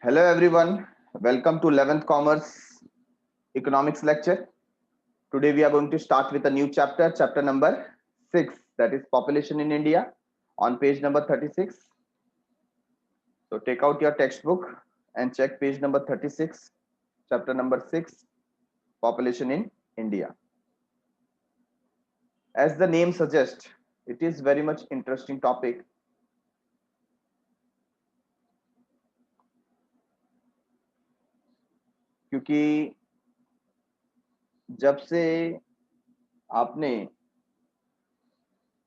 Hello everyone, welcome to 11th Commerce Economics lecture. Today we are going to start with a new chapter, chapter number 6, that is population in India, on page number 36. So take out your textbook and check page number 36, chapter number 6, population in India. As the name suggests, it is very much interesting topic. क्योंकि जब से आपने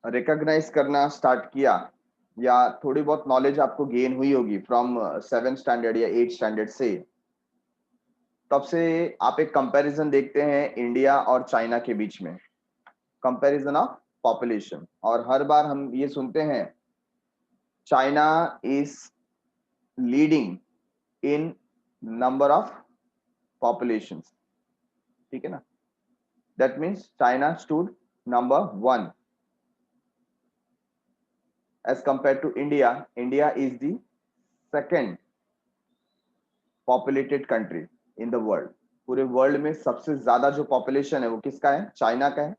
recognise करना start किया या थोड़ी बहुत knowledge आपको गेन हुई होगी फ्रॉम 7th स्टैंडर्ड या 8th स्टैंडर्ड से, तब से आप एक कंपैरिजन देखते हैं इंडिया और चाइना के बीच में, कंपैरिजन ऑफ पॉपुलेशन। और हर बार हम ये सुनते हैं China is leading in number of population, ठीक है ना। That means China stood number 1 as compared to India. India is the second populated country in the world. पूरे वर्ल्ड में सबसे ज्यादा जो पॉपुलेशन है वो किसका है? चाइना का है।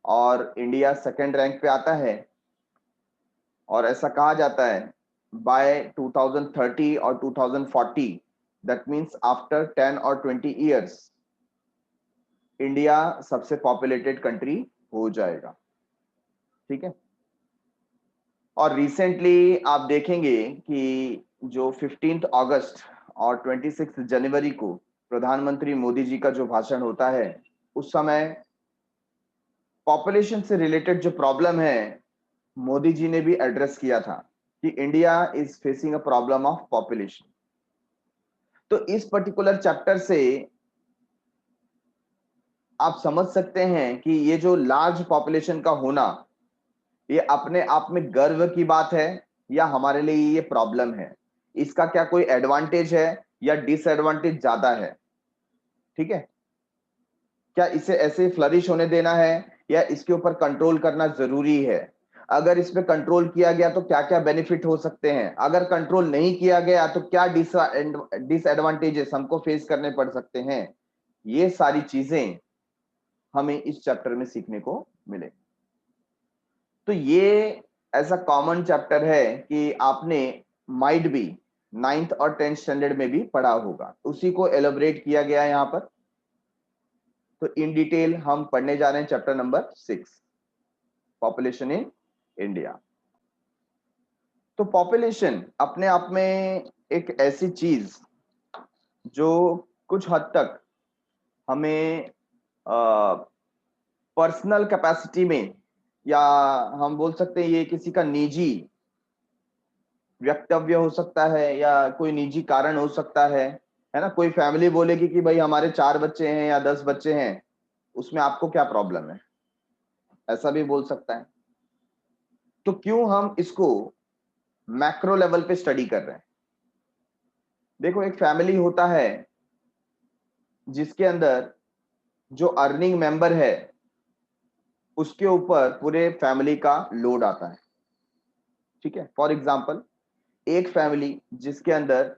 और इंडिया सेकंड रैंक पे आता है। और ऐसा कहा जाता है बाय 2030 और 2040, दैट मीन्स आफ्टर 10 और 20 इयर्स इंडिया सबसे पॉपुलेटेड कंट्री हो जाएगा, ठीक है। और रिसेंटली आप देखेंगे कि जो 15 अगस्त और 26 जनवरी को प्रधानमंत्री मोदी जी का जो भाषण होता है, उस समय पॉपुलेशन से रिलेटेड जो प्रॉब्लम है मोदी जी ने भी एड्रेस किया था कि India is facing a problem of population. तो इस पर्टिकुलर चैप्टर से आप समझ सकते हैं कि ये जो लार्ज पॉपुलेशन का होना ये अपने आप में गर्व की बात है या हमारे लिए ये प्रॉब्लम है, इसका क्या कोई एडवांटेज है या डिसएडवांटेज ज्यादा है, ठीक है। क्या इसे ऐसे फ्लरिश होने देना है या इसके ऊपर कंट्रोल करना जरूरी है? अगर इस पे कंट्रोल किया गया तो क्या क्या बेनिफिट हो सकते हैं? अगर कंट्रोल नहीं किया गया तो क्या डिसएडवांटेजेस हमको फेस करने पड़ सकते हैं? ये सारी चीजें हमें इस चैप्टर में सीखने को मिले। तो ये ऐसा कॉमन चैप्टर है कि आपने माइट बी 9th और 10th स्टैंडर्ड में भी पढ़ा होगा, उसी को एलोबरेट किया गया है यहाँ पर। तो इन डिटेल हम पढ़ने जा रहे हैं chapter number 6, population in India. तो पॉपुलेशन अपने आप में एक ऐसी चीज जो कुछ हद तक हमें पर्सनल कैपेसिटी में, या हम बोल सकते हैं ये किसी का निजी वक्तव्य हो सकता है या कोई निजी कारण हो सकता है ना। कोई फैमिली बोलेगी कि भाई हमारे 4 बच्चे हैं या 10 बच्चे हैं, उसमें आपको क्या प्रॉब्लम है, ऐसा भी बोल सकता है। तो क्यों हम इसको मैक्रो लेवल पे स्टडी कर रहे हैं? देखो, एक फैमिली होता है जिसके अंदर जो अर्निंग मेंबर है उसके ऊपर पूरे फैमिली का लोड आता है, ठीक है। फॉर एग्जांपल, एक फैमिली जिसके अंदर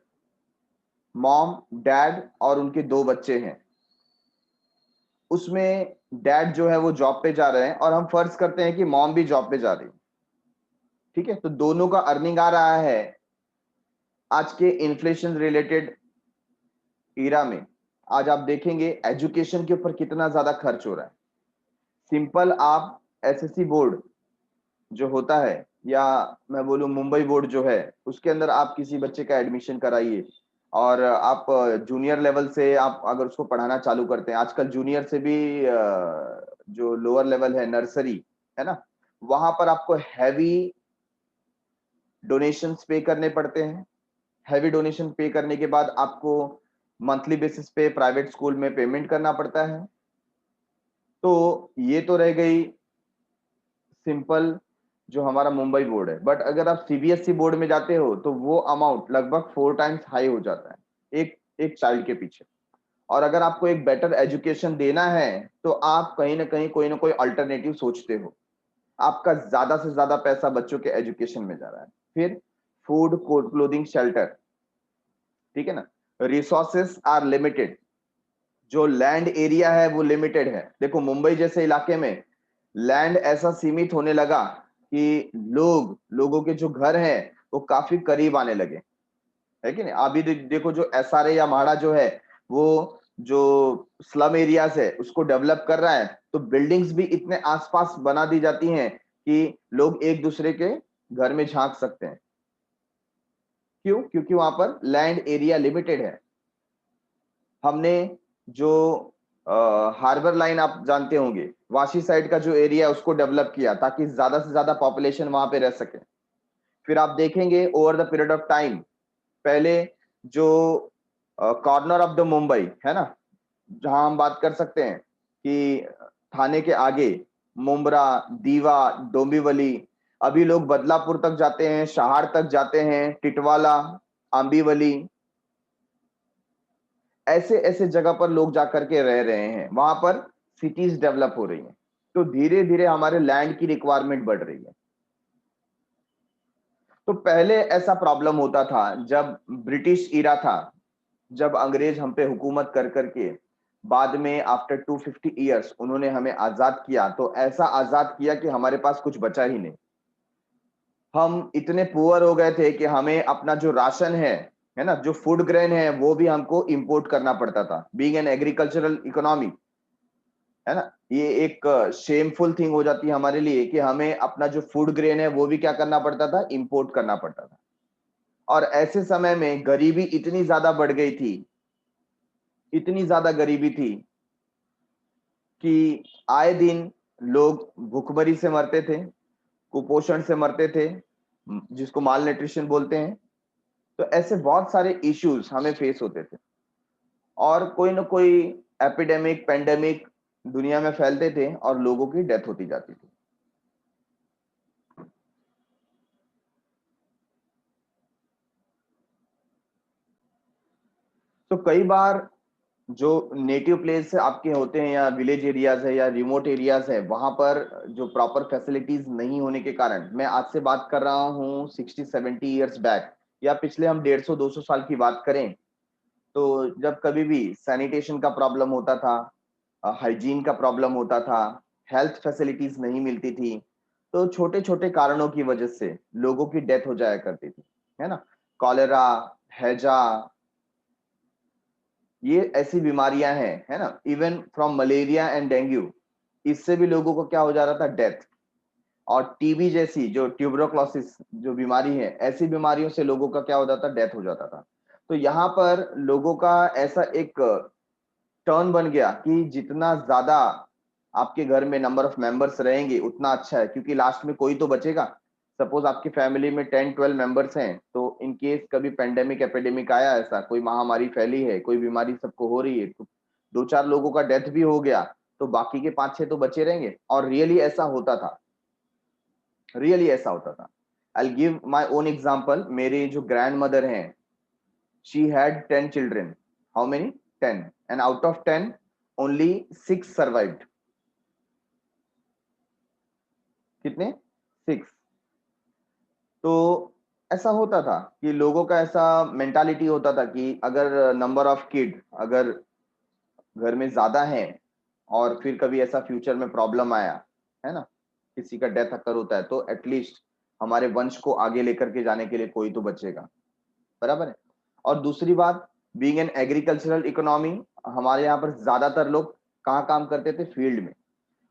मॉम, डैड और उनके 2 बच्चे हैं, उसमें डैड जो है वो जॉब पे जा रहे हैं और हम फर्ज करते हैं कि मॉम भी जॉब पे जा रही है, ठीक है। तो दोनों का अर्निंग आ रहा है। आज के इन्फ्लेशन रिलेटेड ईरा में आज आप देखेंगे एजुकेशन के ऊपर कितना ज्यादा खर्च हो रहा है। सिंपल आप एसएससी बोर्ड जो होता है या मैं बोलूं मुंबई बोर्ड जो है, उसके अंदर आप किसी बच्चे का एडमिशन कराइए और आप जूनियर लेवल से आप अगर उसको पढ़ाना चालू करते हैं, आजकल जूनियर से भी जो लोअर लेवल है नर्सरी है ना, वहां पर आपको हैवी डोनेशंस पे करने पड़ते हैं। हैवी डोनेशन पे करने के बाद आपको मंथली बेसिस पे प्राइवेट स्कूल में पेमेंट करना पड़ता है। तो ये तो रह गई सिंपल जो हमारा मुंबई बोर्ड है। बट अगर आप सीबीएसई बोर्ड में जाते हो तो वो अमाउंट लगभग 4 टाइम्स हाई हो जाता है एक एक चाइल्ड के पीछे। और अगर आपको एक बेटर एजुकेशन देना है तो आप कहीं ना कहीं कोई ना कोई अल्टरनेटिव सोचते हो। आपका ज्यादा से ज्यादा पैसा बच्चों के एजुकेशन में जा रहा है। फिर फूड, क्लोथिंग, शेल्टर, ठीक है ना, रिसोर्सेस आर लिमिटेड, जो लैंड एरिया है वो लिमिटेड है। देखो मुंबई जैसे इलाके में लैंड ऐसा सीमित होने लगा कि लोगों के जो घर हैं वो काफी करीब आने लगे, है कि नहीं। अभी देखो जो एसआरए या म्हाडा जो है वो जो स्लम एरियाज है उसको डेवलप कर रहा है, तो बिल्डिंग्स भी इतने आसपास बना दी जाती हैं कि लोग एक दूसरे के घर में झांक सकते हैं। क्यों? क्योंकि वहां पर लैंड एरिया लिमिटेड है। हमने जो हार्बर लाइन आप जानते होंगे, वाशी साइड का जो एरिया है उसको डेवलप किया ताकि ज्यादा से ज्यादा पॉपुलेशन वहां पे रह सके। फिर आप देखेंगे over the period of time, पहले जो कॉर्नर ऑफ द मुंबई है ना, जहां हम बात कर सकते हैं कि थाने के आगे मुंब्रा, दीवा, डोंबिवली, अभी लोग बदलापुर तक जाते हैं, शहार तक जाते हैं, टिटवाला, आंबीवली, ऐसे ऐसे जगह पर लोग जाकर के रह रहे हैं, वहां पर सिटीज डेवलप हो रही हैं। तो धीरे धीरे हमारे लैंड की रिक्वायरमेंट बढ़ रही है। तो पहले ऐसा प्रॉब्लम होता था जब ब्रिटिश इरा था, जब अंग्रेज हम पे हुकूमत कर करके बाद में आफ्टर 250 ईयर्स उन्होंने हमें आजाद किया, तो ऐसा आजाद किया कि हमारे पास कुछ बचा ही नहीं। हम इतने पुअर हो गए थे कि हमें अपना जो राशन है ना, जो फूड ग्रेन है वो भी हमको इंपोर्ट करना पड़ता था, बीइंग एन एग्रीकल्चरल इकोनॉमी, है ना। ये एक शेमफुल थिंग हो जाती है हमारे लिए कि हमें अपना जो फूड ग्रेन है वो भी क्या करना पड़ता था, इंपोर्ट करना पड़ता था। और ऐसे समय में गरीबी इतनी ज्यादा बढ़ गई थी, इतनी ज्यादा गरीबी थी कि आए दिन लोग भूखमरी से मरते थे, कुपोषण से मरते थे, जिसको माल न्यूट्रिशन बोलते हैं। तो ऐसे बहुत सारे इश्यूज हमें फेस होते थे और कोई ना कोई एपिडेमिक पेंडेमिक दुनिया में फैलते थे और लोगों की डेथ होती जाती थी। तो कई बार जो नेटिव प्लेस आपके होते हैं या विलेज एरियाज है या रिमोट एरियाज है, वहां पर जो प्रॉपर फैसिलिटीज नहीं होने के कारण, मैं आज से बात कर रहा हूँ 60-70 ईयर्स बैक, या पिछले हम 150-200 साल की बात करें, तो जब कभी भी सैनिटेशन का प्रॉब्लम होता था, हाइजीन का प्रॉब्लम होता था, हेल्थ फैसिलिटीज नहीं मिलती थी, तो छोटे छोटे कारणों की वजह से लोगों की डेथ हो जाया करती थी, है ना। कॉलेरा, हैजा, ये ऐसी बीमारियां हैं, है ना। Even from malaria and dengue, इससे भी लोगों को क्या हो जा रहा था, डेथ। और टीबी जैसी जो ट्यूबरोक्लोसिस जो बीमारी है, ऐसी बीमारियों से लोगों का क्या हो जाता, डेथ हो जाता था। तो यहाँ पर लोगों का ऐसा एक टर्न बन गया कि जितना ज्यादा आपके घर में नंबर ऑफ मेंबर्स रहेंगे उतना अच्छा है, क्योंकि लास्ट में कोई तो बचेगा। सपोज आपकी फैमिली में 10-12 मेंबर्स हैं, तो इन केस कभी पेंडेमिक एपिडेमिक आया, ऐसा कोई महामारी फैली है, कोई बीमारी सबको हो रही है, तो 2-4 लोगों का डेथ भी हो गया, तो बाकी के 5-6 तो बचे रहेंगे। और रियली ऐसा होता था, रियली ऐसा होता था। I give my own example. मेरी जो ग्रैंड मदर हैं, she had 10 children. How many? 10। And out of 10 only 6 survived. कितने? 6। तो ऐसा होता था कि लोगों का ऐसा मेंटालिटी होता था कि अगर नंबर ऑफ किड अगर घर में ज्यादा है और फिर कभी ऐसा फ्यूचर में प्रॉब्लम आया, है ना, किसी का डेथ अकर होता है, तो एटलीस्ट हमारे वंश को आगे लेकर के जाने के लिए कोई तो बचेगा, बराबर है। और दूसरी बात, बीइंग एन एग्रीकल्चरल इकोनॉमी, हमारे यहाँ पर ज्यादातर लोग कहाँ काम करते थे, फील्ड में।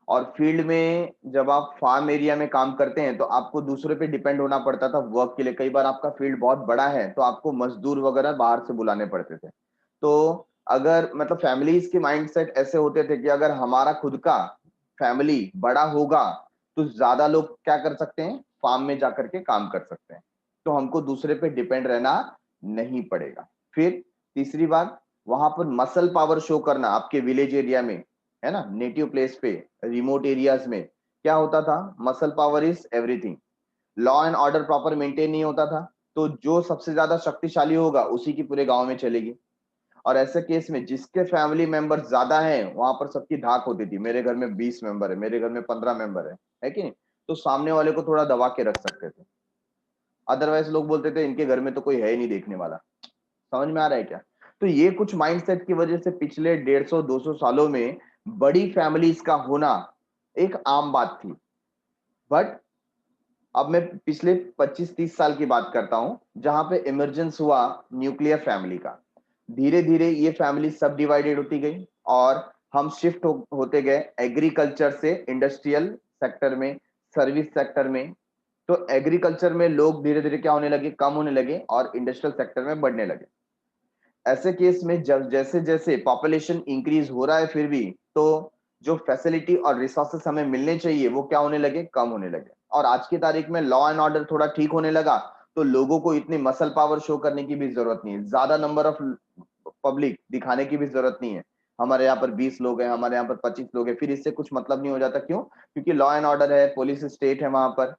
और फील्ड में जब आप फार्म एरिया में काम करते हैं तो आपको दूसरे पे डिपेंड होना पड़ता था वर्क के लिए। कई बार आपका फील्ड बहुत बड़ा है तो आपको मजदूर वगैरह बाहर से बुलाने पड़ते थे। तो अगर मतलब फैमिलीज के माइंडसेट ऐसे होते थे कि अगर हमारा खुद का फैमिली बड़ा होगा तो ज्यादा लोग क्या कर सकते हैं, फार्म में जाकर के काम कर सकते हैं, तो हमको दूसरे पे डिपेंड रहना नहीं पड़ेगा। फिर तीसरी बात, वहां पर मसल पावर शो करना आपके विलेज एरिया में, है ना, नेटिव प्लेस पे, रिमोट एरियाज में क्या होता था, muscle power is everything. Law and order proper maintain नहीं होता था, तो जो सबसे ज्यादा शक्तिशाली होगा उसी की पूरे गांव में चलेगी। और ऐसे केस में जिसके फैमिली मेंबर ज्यादा हैं वहां पर सबकी धाक होती थी, मेरे घर में 20 मेंबर है, मेरे घर में 15 मेंबर है कि नहीं, तो सामने वाले को थोड़ा दबा के रख सकते थे। अदरवाइज लोग बोलते थे इनके घर में तो कोई है ही नहीं देखने वाला, समझ में आ रहा है क्या? तो ये कुछ माइंडसेट की वजह से पिछले 150-200 सालों में बड़ी फैमिलीज का होना एक आम बात थी। बट अब मैं पिछले 25-30 साल की बात करता हूं, जहां पे इमरजेंस हुआ न्यूक्लियर फैमिली का। धीरे धीरे ये फैमिली सब डिवाइडेड होती गई और हम शिफ्ट होते गए एग्रीकल्चर से इंडस्ट्रियल सेक्टर में, सर्विस सेक्टर में। तो एग्रीकल्चर में लोग धीरे धीरे क्या होने लगे, कम होने लगे और इंडस्ट्रियल सेक्टर में बढ़ने लगे। ऐसे केस में जब जैसे जैसे पॉपुलेशन इंक्रीज हो रहा है, फिर भी तो जो फैसिलिटी और रिसोर्सेस हमें मिलने चाहिए वो क्या होने लगे, कम होने लगे। और आज की तारीख में लॉ एंड ऑर्डर थोड़ा ठीक होने लगा, तो लोगों को इतनी मसल पावर शो करने की भी जरूरत नहीं है, ज्यादा नंबर ऑफ पब्लिक दिखाने की भी जरूरत नहीं है। हमारे यहाँ पर 20 लोग हैं, हमारे यहाँ पर 25 लोग हैं, फिर इससे कुछ मतलब नहीं हो जाता। क्यों? क्योंकि लॉ एंड ऑर्डर है, पुलिस स्टेट है, वहां पर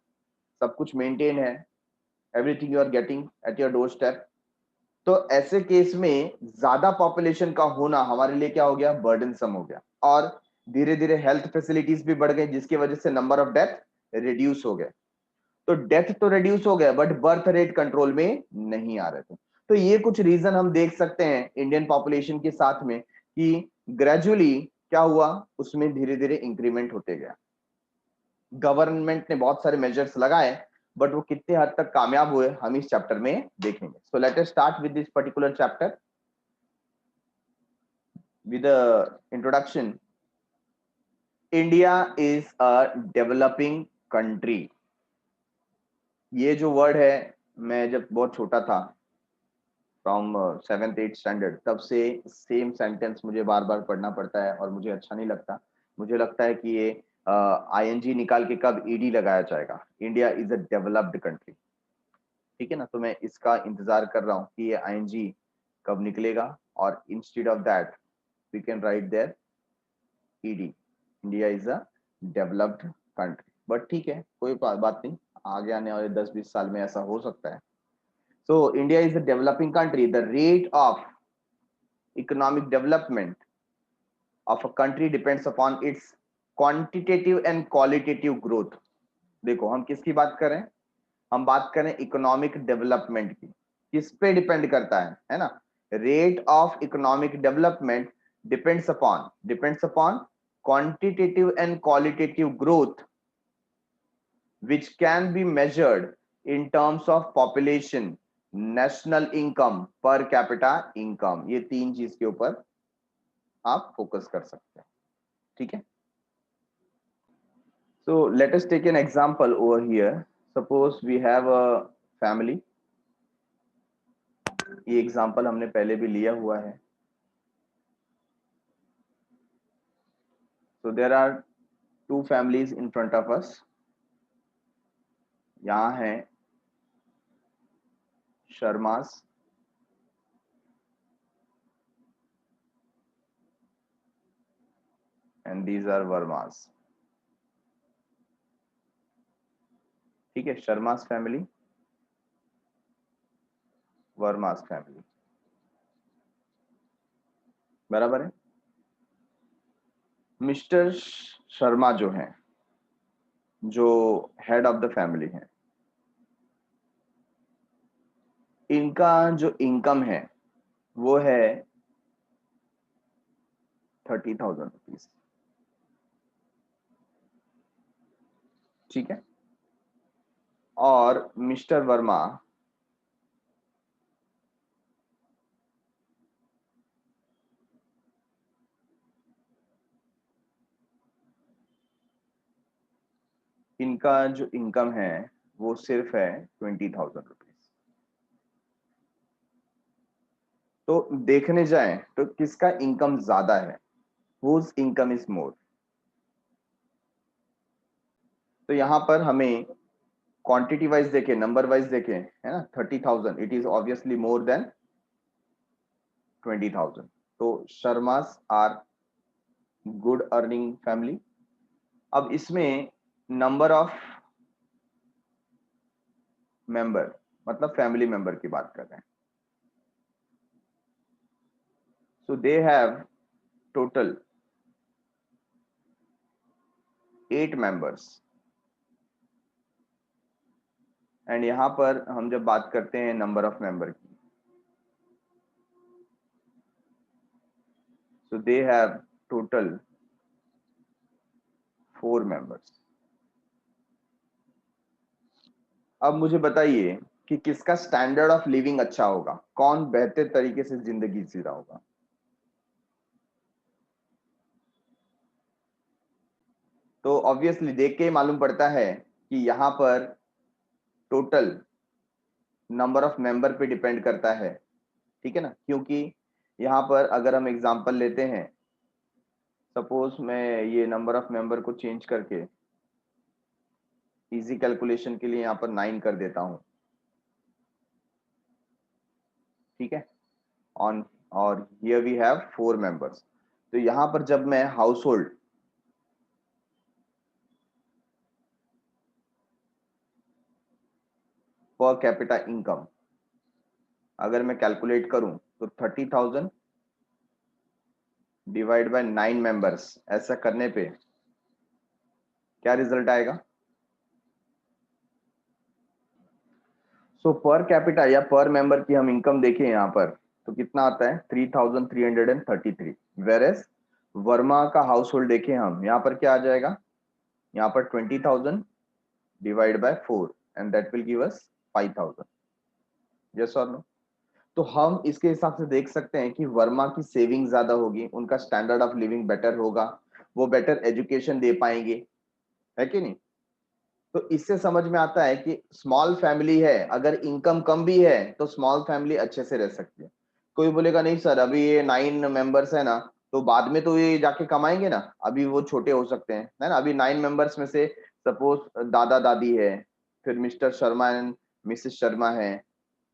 सब कुछ मेंटेन है, everything you are getting at your door step. तो ऐसे केस में ज्यादा पॉपुलेशन का होना हमारे लिए क्या हो गया, बर्डनसम हो गया। और धीरे धीरे हेल्थ फैसिलिटीज भी बढ़ गई, जिसकी वजह से नंबर ऑफ डेथ रिड्यूस हो गए। तो डेथ तो रिड्यूस हो गया, बट बर्थ रेट कंट्रोल में नहीं आ रहे थे। तो ये कुछ रीजन हम देख सकते हैं इंडियन पॉपुलेशन के साथ में, कि ग्रेजुअली क्या हुआ, उसमें धीरे धीरे इंक्रीमेंट होते गया। गवर्नमेंट ने बहुत सारे मेजर्स लगाए, बट वो कितने हद तक कामयाब हुए हम इस चैप्टर में देखेंगे। So let us start with this particular chapter with the introduction. India is a developing country. ये जो वर्ड है, मैं जब बहुत छोटा था, फ्रॉम 7th-8th स्टैंडर्ड, तब से सेम सेंटेंस मुझे बार बार पढ़ना पड़ता है और मुझे अच्छा नहीं लगता। मुझे लगता है कि ये आईएनजी निकाल के कब ईडी लगाया जाएगा। India is a developed country, ठीक है ना? तो मैं इसका इंतजार कर रहा हूँ कि ये आईएनजी कब निकलेगा, और instead of that we can write there ED, India is a developed country. But ठीक है, कोई बात नहीं, आगे आने वाले 10-20 साल में ऐसा हो सकता है। So India is a developing country. The rate of economic development of a country depends upon its quantitative and qualitative growth. देखो हम किसकी बात करें, हम बात करें इकोनॉमिक डेवलपमेंट की। किस पे डिपेंड करता है ना? Rate of economic development depends upon quantitative and qualitative growth which can be measured in terms of population, national income, per capita income। ये तीन चीज के ऊपर आप फोकस कर सकते हैं, ठीक है? So let us take an example over here. Suppose we have a family। ये एग्जांपल हमने पहले भी लिया हुआ है। So there are two families in front of us। यहाँ है शर्मास and these are वर्मास, ठीक है? शर्मास फैमिली, वर्मास फैमिली, बराबर है। मिस्टर शर्मा जो है, जो हेड ऑफ द फैमिली है, इनका जो इनकम है वो है 30,000 रुपीज, ठीक है? और मिस्टर वर्मा इनका जो इनकम है वो सिर्फ है 20,000 रुपीज। तो देखने जाएं तो किसका इनकम ज्यादा है, हुज इनकम इज मोर। तो यहां पर हमें क्वांटिटी वाइज देखें, नंबर वाइज देखें, है ना? 30,000 it is obviously more than 20,000। तो Sharmas are good earning family. अब इसमें नंबर ऑफ मेंबर, मतलब फैमिली मेंबर की बात कर रहे हैं। So they have total 8 members. And यहां पर हम जब बात करते हैं नंबर ऑफ मेंबर की, so they have total 4 members. अब मुझे बताइए कि किसका स्टैंडर्ड ऑफ लिविंग अच्छा होगा, कौन बेहतर तरीके से जिंदगी जी रहा होगा। तो ऑब्वियसली देख के ही मालूम पड़ता है कि यहाँ पर टोटल नंबर ऑफ मेंबर पे डिपेंड करता है, ठीक है ना। क्योंकि यहाँ पर अगर हम एग्जांपल लेते हैं, सपोज मैं ये नंबर ऑफ मेंबर को चेंज करके इजी कैलकुलेशन के लिए यहाँ पर 9 कर देता हूँ, ठीक है। ऑन और हियर वी हैव 4 मेंबर्स। तो यहाँ पर जब मैं हाउस होल्ड पर कैपिटा इनकम अगर मैं कैलकुलेट करूं तो 30,000 डिवाइड बाय 9 मेंबर्स, ऐसा करने पे क्या रिजल्ट आएगा। सो पर कैपिटा या पर मेंबर की हम इनकम देखें यहाँ पर तो कितना आता है 3,333। वेर एज वर्मा का हाउस होल्ड देखें हम, यहाँ पर क्या आ जाएगा, यहाँ पर 20,000 divide by 4 and that will give us 5,000। Yes और नो। तो हम इसके हिसाब से देख सकते हैं कि वर्मा की सेविंग ज्यादा होगी, उनका स्टैंडर्ड ऑफ लिविंग बेटर होगा, वो बेटर एजुकेशन दे पाएंगे, है कि नहीं। तो इससे समझ में आता है कि स्मॉल फैमिली है, अगर इनकम कम भी है तो स्मॉल फैमिली अच्छे से रह सकती है। कोई बोलेगा नहीं सर अभी ये 9 मेंबर्स है ना, तो बाद में तो ये जाके कमाएंगे ना, अभी वो छोटे हो सकते हैं, है ना। अभी 9 मेंबर्स में से सपोज दादा दादी है, फिर mister Sharma and Mrs Sharma है,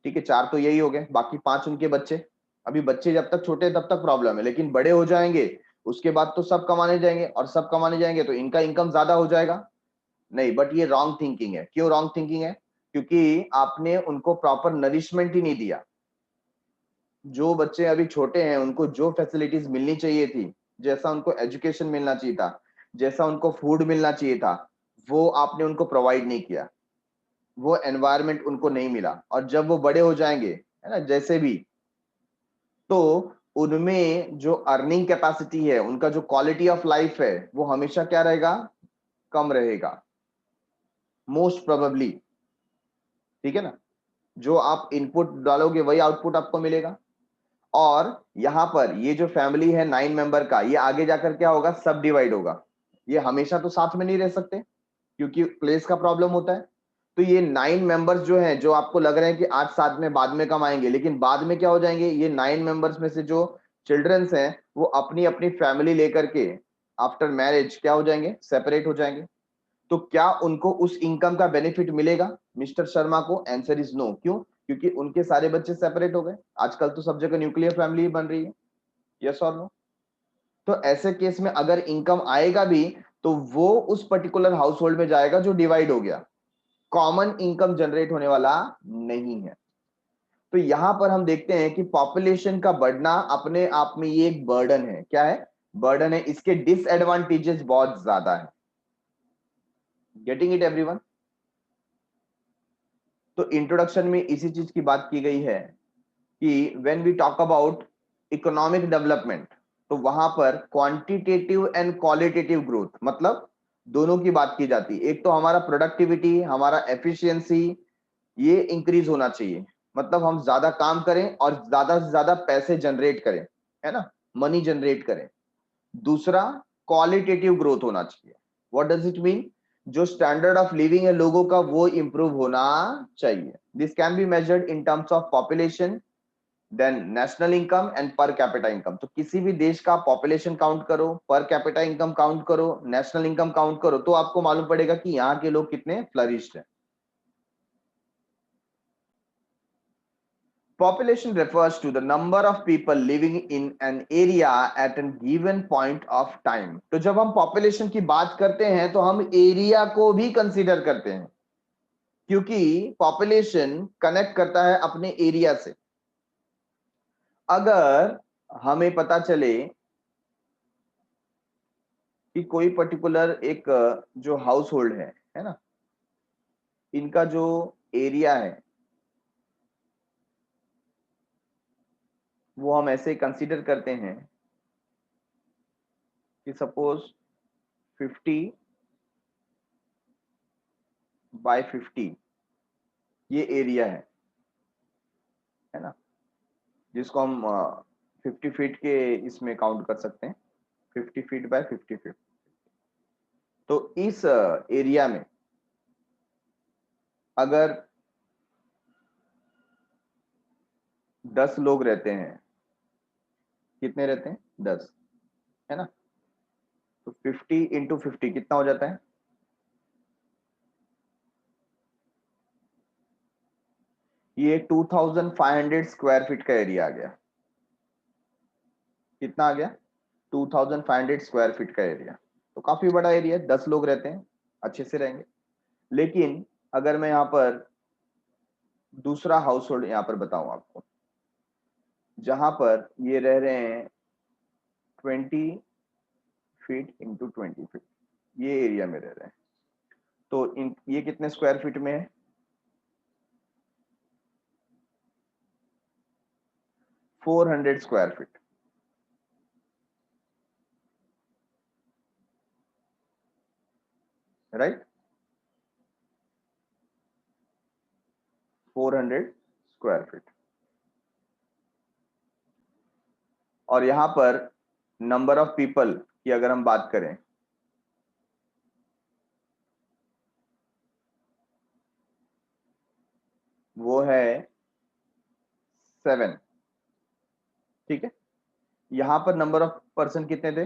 ठीक है, 4 तो यही हो गए, बाकी 5 उनके बच्चे। अभी बच्चे जब तक छोटे तब तक प्रॉब्लम है, लेकिन बड़े हो जाएंगे उसके बाद तो सब कमाने जाएंगे, और सब कमाने जाएंगे तो इनका इनकम ज्यादा हो जाएगा। नहीं, बट ये रॉन्ग थिंकिंग है। क्यों रॉन्ग थिंकिंग है? क्योंकि आपने उनको प्रॉपर नरिशमेंट ही नहीं दिया। जो बच्चे अभी छोटे हैं उनको जो फैसिलिटीज मिलनी चाहिए थी, जैसा उनको एजुकेशन मिलना चाहिए था, जैसा उनको फूड मिलना चाहिए था, वो आपने उनको प्रोवाइड नहीं किया, वो एनवायरनमेंट उनको नहीं मिला। और जब वो बड़े हो जाएंगे, है ना, जैसे भी, तो उनमें जो अर्निंग कैपेसिटी है, उनका जो क्वालिटी ऑफ लाइफ है, वो हमेशा क्या रहेगा, कम रहेगा मोस्ट प्रोबेबली, ठीक है ना। जो आप इनपुट डालोगे वही आउटपुट आपको मिलेगा। और यहाँ पर ये जो फैमिली है 9 मेंबर का, ये आगे जाकर क्या होगा, सब डिवाइड होगा। ये हमेशा तो साथ में नहीं रह सकते क्योंकि प्लेस का प्रॉब्लम होता है। तो ये 9 मेंबर्स जो हैं, जो आपको लग रहे हैं कि आज साथ में बाद में कमाएंगे, लेकिन बाद में क्या हो जाएंगे, ये 9 मेंबर्स में से जो चिल्ड्रंस हैं वो अपनी अपनी फैमिली लेकर के आफ्टर मैरिज क्या हो जाएंगे, सेपरेट हो जाएंगे। तो क्या उनको उस इनकम का बेनिफिट मिलेगा मिस्टर शर्मा को? Answer is no. क्यों? क्योंकि उनके सारे बच्चे सेपरेट हो गए। आजकल तो सब जगह न्यूक्लियर फैमिली बन रही है। यस और नो। तो ऐसे केस में अगर इनकम आएगा भी तो वो उस पर्टिकुलर हाउस होल्ड में जाएगा जो डिवाइड हो गया, कॉमन इनकम जनरेट होने वाला नहीं है। तो यहां पर हम देखते हैं कि पॉपुलेशन का बढ़ना अपने आप में ये एक बर्डन है। क्या है? बर्डन है। इसके डिसएडवांटेजेस बहुत ज्यादा है। Getting it everyone? तो इंट्रोडक्शन में इसी चीज की बात की गई है कि when we talk about economic development, तो वहां पर क्वांटिटेटिव एंड क्वालिटेटिव ग्रोथ, मतलब दोनों की बात की जाती है। एक तो हमारा प्रोडक्टिविटी, हमारा एफिशिएंसी, ये इंक्रीज होना चाहिए, मतलब हम ज्यादा काम करें और ज्यादा से ज्यादा पैसे जनरेट करें, है ना, मनी जनरेट करें। दूसरा, क्वालिटेटिव ग्रोथ होना चाहिए। What does it mean? जो स्टैंडर्ड ऑफ लिविंग है लोगों का वो इंप्रूव होना चाहिए। This can be measured in terms of population, then national income and per capita income. तो किसी भी देश का पॉपुलेशन काउंट करो, पर कैपिटा इनकम काउंट करो, नेशनल इनकम काउंट करो, तो आपको मालूम पड़ेगा कि यहाँ के लोग कितने फ्लरिश्ड हैं। Population refers to the number of people living in an area at a given point of time. तो जब हम population की बात करते हैं तो हम एरिया को भी कंसीडर करते हैं, क्योंकि population कनेक्ट करता है अपने एरिया से। अगर हमें पता चले कि कोई पर्टिकुलर एक जो हाउस होल्ड है ना, इनका जो एरिया है वो हम ऐसे कंसीडर करते हैं कि सपोज 50/50 ये एरिया है ना, जिसको हम 50 फीट के इसमें काउंट कर सकते हैं, 50 फीट/50 फीट। तो इस एरिया में अगर 10 लोग रहते हैं, कितने रहते हैं? 10, है ना। तो 50 × 50 कितना हो जाता है? ये 2500 स्क्वायर फीट का एरिया आ गया। कितना आ गया? 2500 स्क्वायर फीट का एरिया। तो काफी बड़ा एरिया है, 10 लोग रहते हैं, अच्छे से रहेंगे। लेकिन अगर मैं यहाँ पर दूसरा हाउस होल्ड यहाँ पर बताऊं आपको, जहां पर ये रह रहे हैं 20 फीट × 20 फीट, ये एरिया में रह रहे हैं, तो ये कितने स्क्वायर फीट में है? 400 square feet, right. 400 square feet. और यहां पर नंबर ऑफ पीपल की अगर हम बात करें, वो है 7, ठीक है। यहां पर नंबर ऑफ पर्सन कितने थे?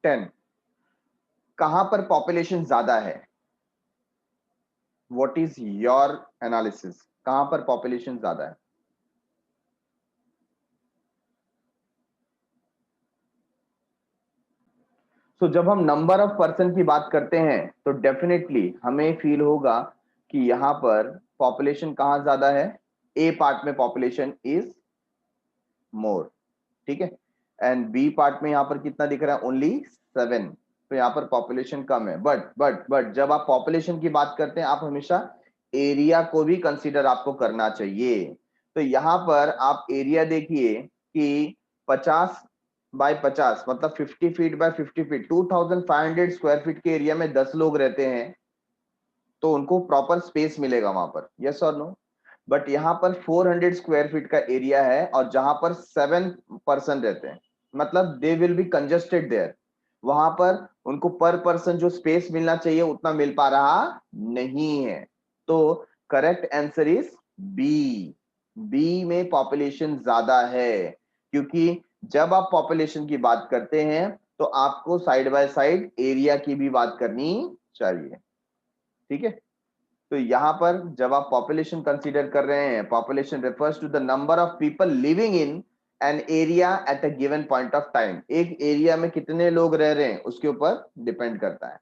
10। कहां पर पॉपुलेशन ज्यादा है? व्हाट इज योर एनालिसिस, कहां पर पॉपुलेशन ज्यादा है? तो जब हम नंबर ऑफ पर्सन की बात करते हैं तो डेफिनेटली हमें फील होगा कि यहाँ पर पॉपुलेशन कहाँ ज्यादा है? ए पार्ट में पॉपुलेशन इज मोर, ठीक है। एंड बी पार्ट में यहाँ पर कितना दिख रहा है? ओनली 7। तो यहाँ पर पॉपुलेशन कम है। बट जब आप पॉपुलेशन की बात करते हैं, आप हमेशा एरिया को भी कंसीडर आपको करना चाहिए। तो यहाँ पर आप एरिया देखिए कि 50/50 मतलब 50 फीट/50 फीट, 2500 स्क्वायर फीट के एरिया में 10 लोग रहते हैं, तो उनको प्रॉपर स्पेस मिलेगा वहां पर, यस और नो। बट यहाँ पर 400 स्क्वायर फीट का एरिया है और जहां पर 7 पर्सन रहते हैं, मतलब they will be congested there. वहां पर उनको पर पर्सन जो स्पेस मिलना चाहिए उतना मिल पा रहा नहीं है। तो correct answer is B. B में पॉपुलेशन ज्यादा है, क्योंकि जब आप पॉपुलेशन की बात करते हैं तो आपको साइड बाय साइड एरिया की भी बात करनी चाहिए, ठीक है। तो यहां पर जब आप पॉपुलेशन कंसीडर कर रहे हैं, population refers to the number of people living in an area at a given point of time. एक एरिया में कितने लोग रह रहे हैं उसके ऊपर डिपेंड करता है।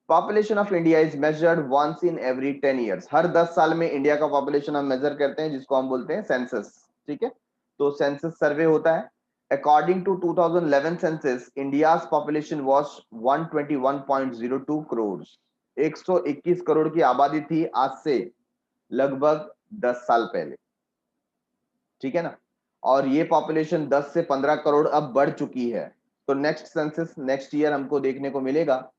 Population of India is measured once in every 10 years. हर 10 साल में इंडिया का पॉपुलेशन हम मेजर करते हैं, जिसको हम बोलते हैं सेंसस, ठीक है। तो सेंसस सर्वे होता है। According to 2011 census, India's population was 121.02 crore. 121 crore की आबादी थी आज से लगभग 10 साल पहले, ठीक है ना। और ये पॉपुलेशन 10 से 15 करोड़ अब बढ़ चुकी है। तो नेक्स्ट सेंसस नेक्स्ट ईयर हमको देखने को मिलेगा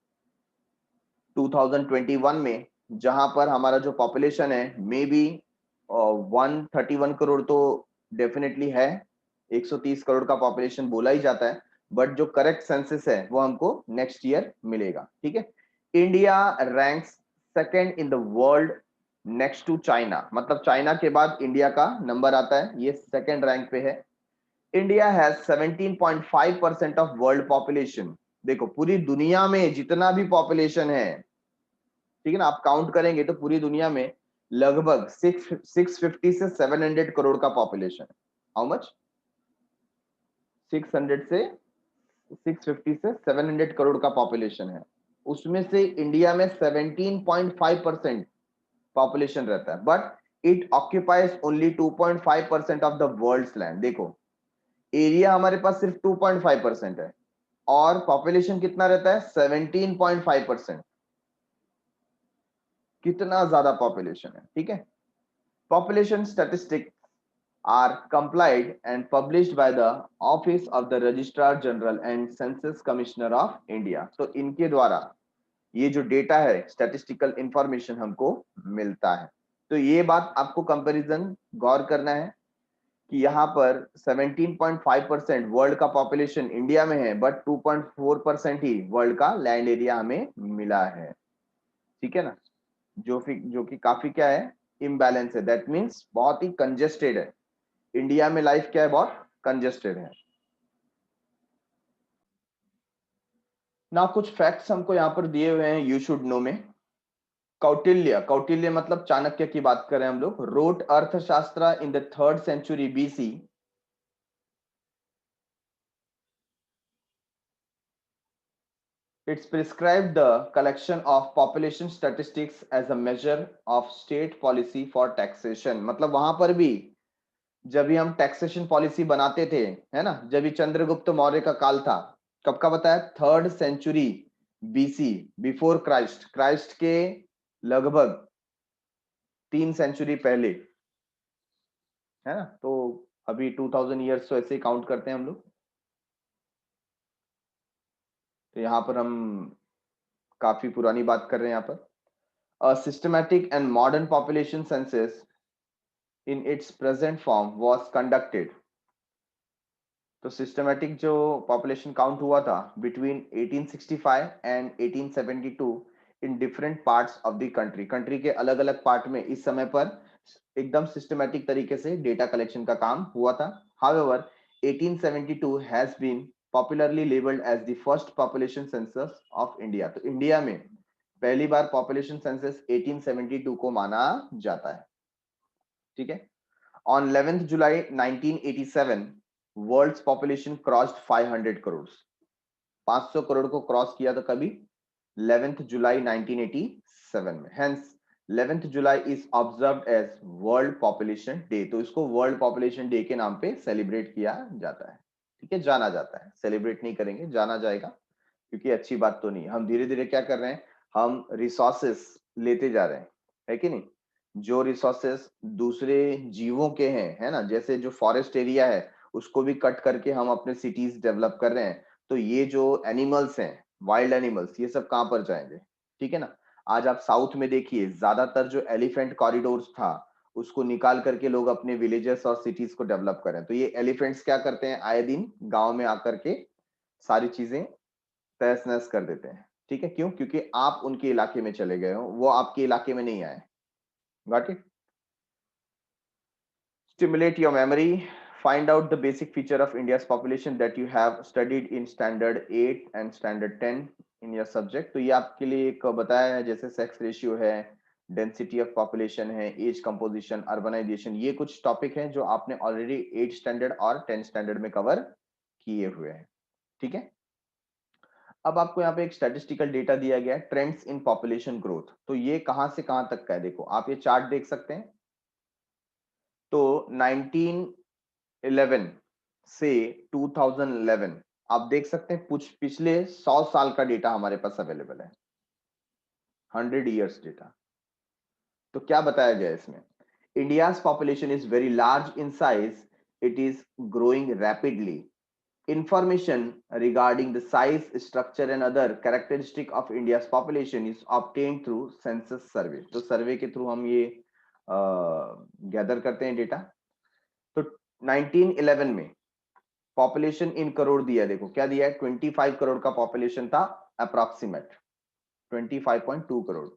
2021 में, जहां पर हमारा जो पॉपुलेशन है मे बी 131 करोड़ तो डेफिनेटली है। 130 करोड़ का पॉपुलेशन बोला ही जाता है, बट जो करेक्ट सेंसस है वो हमको नेक्स्ट ईयर मिलेगा, ठीक है। India ranks second in the world next to China, मतलब चाइना के बाद इंडिया का नंबर आता है, ये सेकंड रैंक पे है। India has 17.5% of world population. देखो पूरी दुनिया में जितना भी पॉपुलेशन है, ठीक है ना, आप काउंट करेंगे तो पूरी दुनिया में लगभग 650 से 700 करोड़ का पॉपुलेशन है। How much? 600 से 650 से 700 करोड़ का पॉपुलेशन है। उसमें से इंडिया में 17.5% पॉपुलेशन रहता है, but it occupies only 2.5% of the world's land. देखो एरिया हमारे पास सिर्फ 2.5% है और पॉपुलेशन कितना रहता है? 17.5%। कितना ज्यादा पॉपुलेशन है, ठीक है। Population statistics are complied and published by the Office of the Registrar General and Census Commissioner of India. तो इनके द्वारा ये जो डेटा है स्टैटिस्टिकल इंफॉर्मेशन हमको मिलता है। तो ये बात आपको कंपैरिजन गौर करना है कि यहाँ पर 17.5% वर्ल्ड का पॉपुलेशन इंडिया में है, बट 2.4% ही वर्ल्ड का लैंड एरिया हमें मिला है। ठीक है ना, जो कि काफी क्या है, इम्बैलेंस है। दैट मीन्स बहुत ही कंजेस्टेड है इंडिया में, लाइफ क्या है, बहुत कंजेस्टेड है ना। कुछ फैक्ट्स हमको यहाँ पर दिए हुए हैं यू शुड नो में। कौटिल्य मतलब चाणक्य की बात करें हम लोग, रोट अर्थशास्त्र in the 3rd century BC। It's prescribed the collection of population statistics as a measure of state policy for taxation। मतलब वहां पर भी जब भी हम टैक्सेशन पॉलिसी बनाते थे, है ना, जब भी चंद्रगुप्त मौर्य का काल था, कब का बताया, 3rd century BC, before Christ, Christ के लगभग 3 सेंचुरी पहले, है ना। तो अभी 2000 ईयर्स तो ऐसे ही काउंट करते हैं हम लोग। तो यहाँ पर हम काफी पुरानी बात कर रहे हैं यहाँ पर। A systematic and modern population census in its present form was conducted। तो सिस्टमैटिक जो पॉपुलेशन काउंट हुआ था between 1865 and 1872 in different parts of the country, country के अलग अलग पार्ट में इस समय पर एकदम सिस्टमैटिक तरीके से डेटा कलेक्शन का काम हुआ था। However 1872 has been popularly labelled as the first population census of India. तो इंडिया में पहली बार पॉपुलेशन सेंसस 1872 को माना जाता है। ठीक है। On 11th July 1987 world's population crossed 500 crore. 500 crore को क्रॉस किया था कभी, 11th जुलाई 1987 में। Hence 11th July is observed as world population day. तो इसको वर्ल्ड पॉपुलेशन डे के नाम पे सेलिब्रेट किया जाता है। ठीक है, जाना जाता है, सेलिब्रेट नहीं करेंगे, जाना जाएगा, क्योंकि अच्छी बात तो नहीं। हम धीरे धीरे क्या कर रहे हैं, हम रिसोर्सेस लेते जा रहे हैं, है कि नहीं। जो रिसोर्सेस दूसरे जीवों के हैं, है ना, जैसे जो फॉरेस्ट एरिया है उसको भी कट करके हम अपने सिटीज डेवलप कर रहे हैं। तो ये जो एनिमल्स हैं, वाइल्ड एनिमल्स, ये सब कहाँ पर जाएंगे। ठीक है ना। आज आप साउथ में देखिए, ज्यादातर जो एलिफेंट कॉरिडोर्स था उसको निकाल करके लोग अपने विलेजेस और सिटीज को डेवलप कर रहे हैं। तो ये एलिफेंट्स क्या करते हैं, आए दिन गांव में आकर के सारी चीजें तहस नहस कर देते हैं। ठीक है, क्यों, क्योंकि आप उनके इलाके में चले गए हो, वो आपके इलाके में नहीं आए। Got it. Stimulate your memory. Find out the basic feature of India's population that you have studied in standard 8 and standard 10 in your subject। तो ये आपके लिए एक बताया है, जैसे सेक्स रेशियो है, डेंसिटी ऑफ पॉपुलेशन है, एज कंपोजिशन, अर्बनाइजेशन, ये कुछ टॉपिक हैं जो आपने ऑलरेडी 8 स्टैंडर्ड और 10 स्टैंडर्ड में कवर किए हुए हैं। ठीक है। अब आपको यहाँ पे एक स्टैटिस्टिकल डेटा दिया गया है, ट्रेंड्स इन पॉपुलेशन ग्रोथ। तो ये कहां से कहां तक का है, देखो आप ये चार्ट देख सकते हैं। तो 1911 से 2011 आप देख सकते हैं, कुछ पिछले 100 साल का डेटा हमारे पास अवेलेबल है, 100 ईयर्स डेटा। तो क्या बताया गया इसमें, India's population is very large in size, it is growing rapidly. Information regarding the size, structure and other characteristic of India's population is obtained through census survey। तो सर्वे के through हम ये गैदर करते हैं डेटा। तो 1911 में पॉपुलेशन इन करोड़ दिया, देखो क्या दिया है, 25 करोड़ का पॉपुलेशन था अप्रोक्सीमेट, 25.2 करोड़।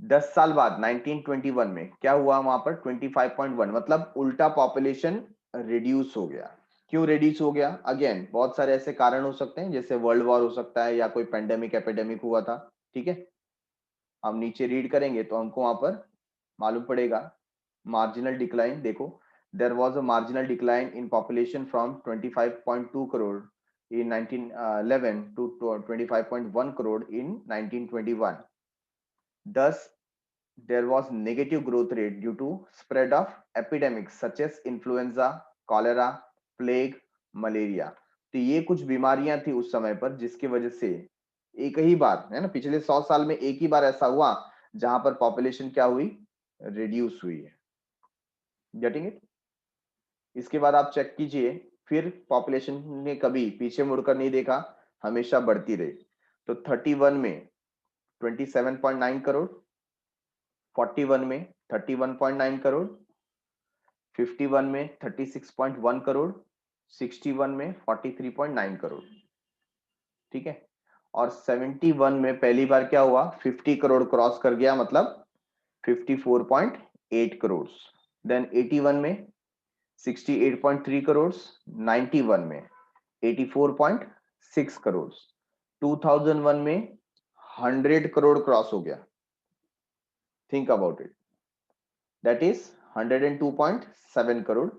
10 साल बाद 1921 में क्या हुआ, वहां पर 25.1, मतलब उल्टा पॉपुलेशन रिड्यूस हो गया। क्यों रिड्यूस हो गया, अगेन बहुत सारे ऐसे कारण हो सकते हैं, जैसे वर्ल्ड वॉर हो सकता है या कोई पेंडेमिक एपिडेमिक हुआ था। ठीक है, हम नीचे रीड करेंगे तो हमको वहां पर मालूम पड़ेगा। मार्जिनल डिक्लाइन, देखो there was a marginal decline in population from 25.2 crore in 1911 to 25.1 crore in 1921। Thus, there was negative growth rate due to spread of epidemics such as influenza, cholera, plague, malaria। तो ये कुछ बीमारियां थी उस समय पर, जिसकी वजह से एक ही बार, है ना, पिछले 100 साल में एक ही बार ऐसा हुआ जहां पर पॉपुलेशन क्या हुई, रिड्यूस हुई है। Getting it. इसके बाद आप चेक कीजिए, फिर पॉपुलेशन ने कभी पीछे मुड़कर नहीं देखा, हमेशा बढ़ती रही। तो 31 में 27.9 करोड़, 41 में 31.9 करोड़, 51 में 36.1 करोड़, 61 में 43.9 करोड़, ठीक है। और 71 में पहली बार क्या हुआ, 50 करोड़ क्रॉस कर गया, मतलब 54.8 करोड़। देन 81 में 68.3 करोड़, 91 में 84.6 करोड़, 2001 में 100 करोड़ क्रॉस हो गया। Think about it, that is 102.7 crore.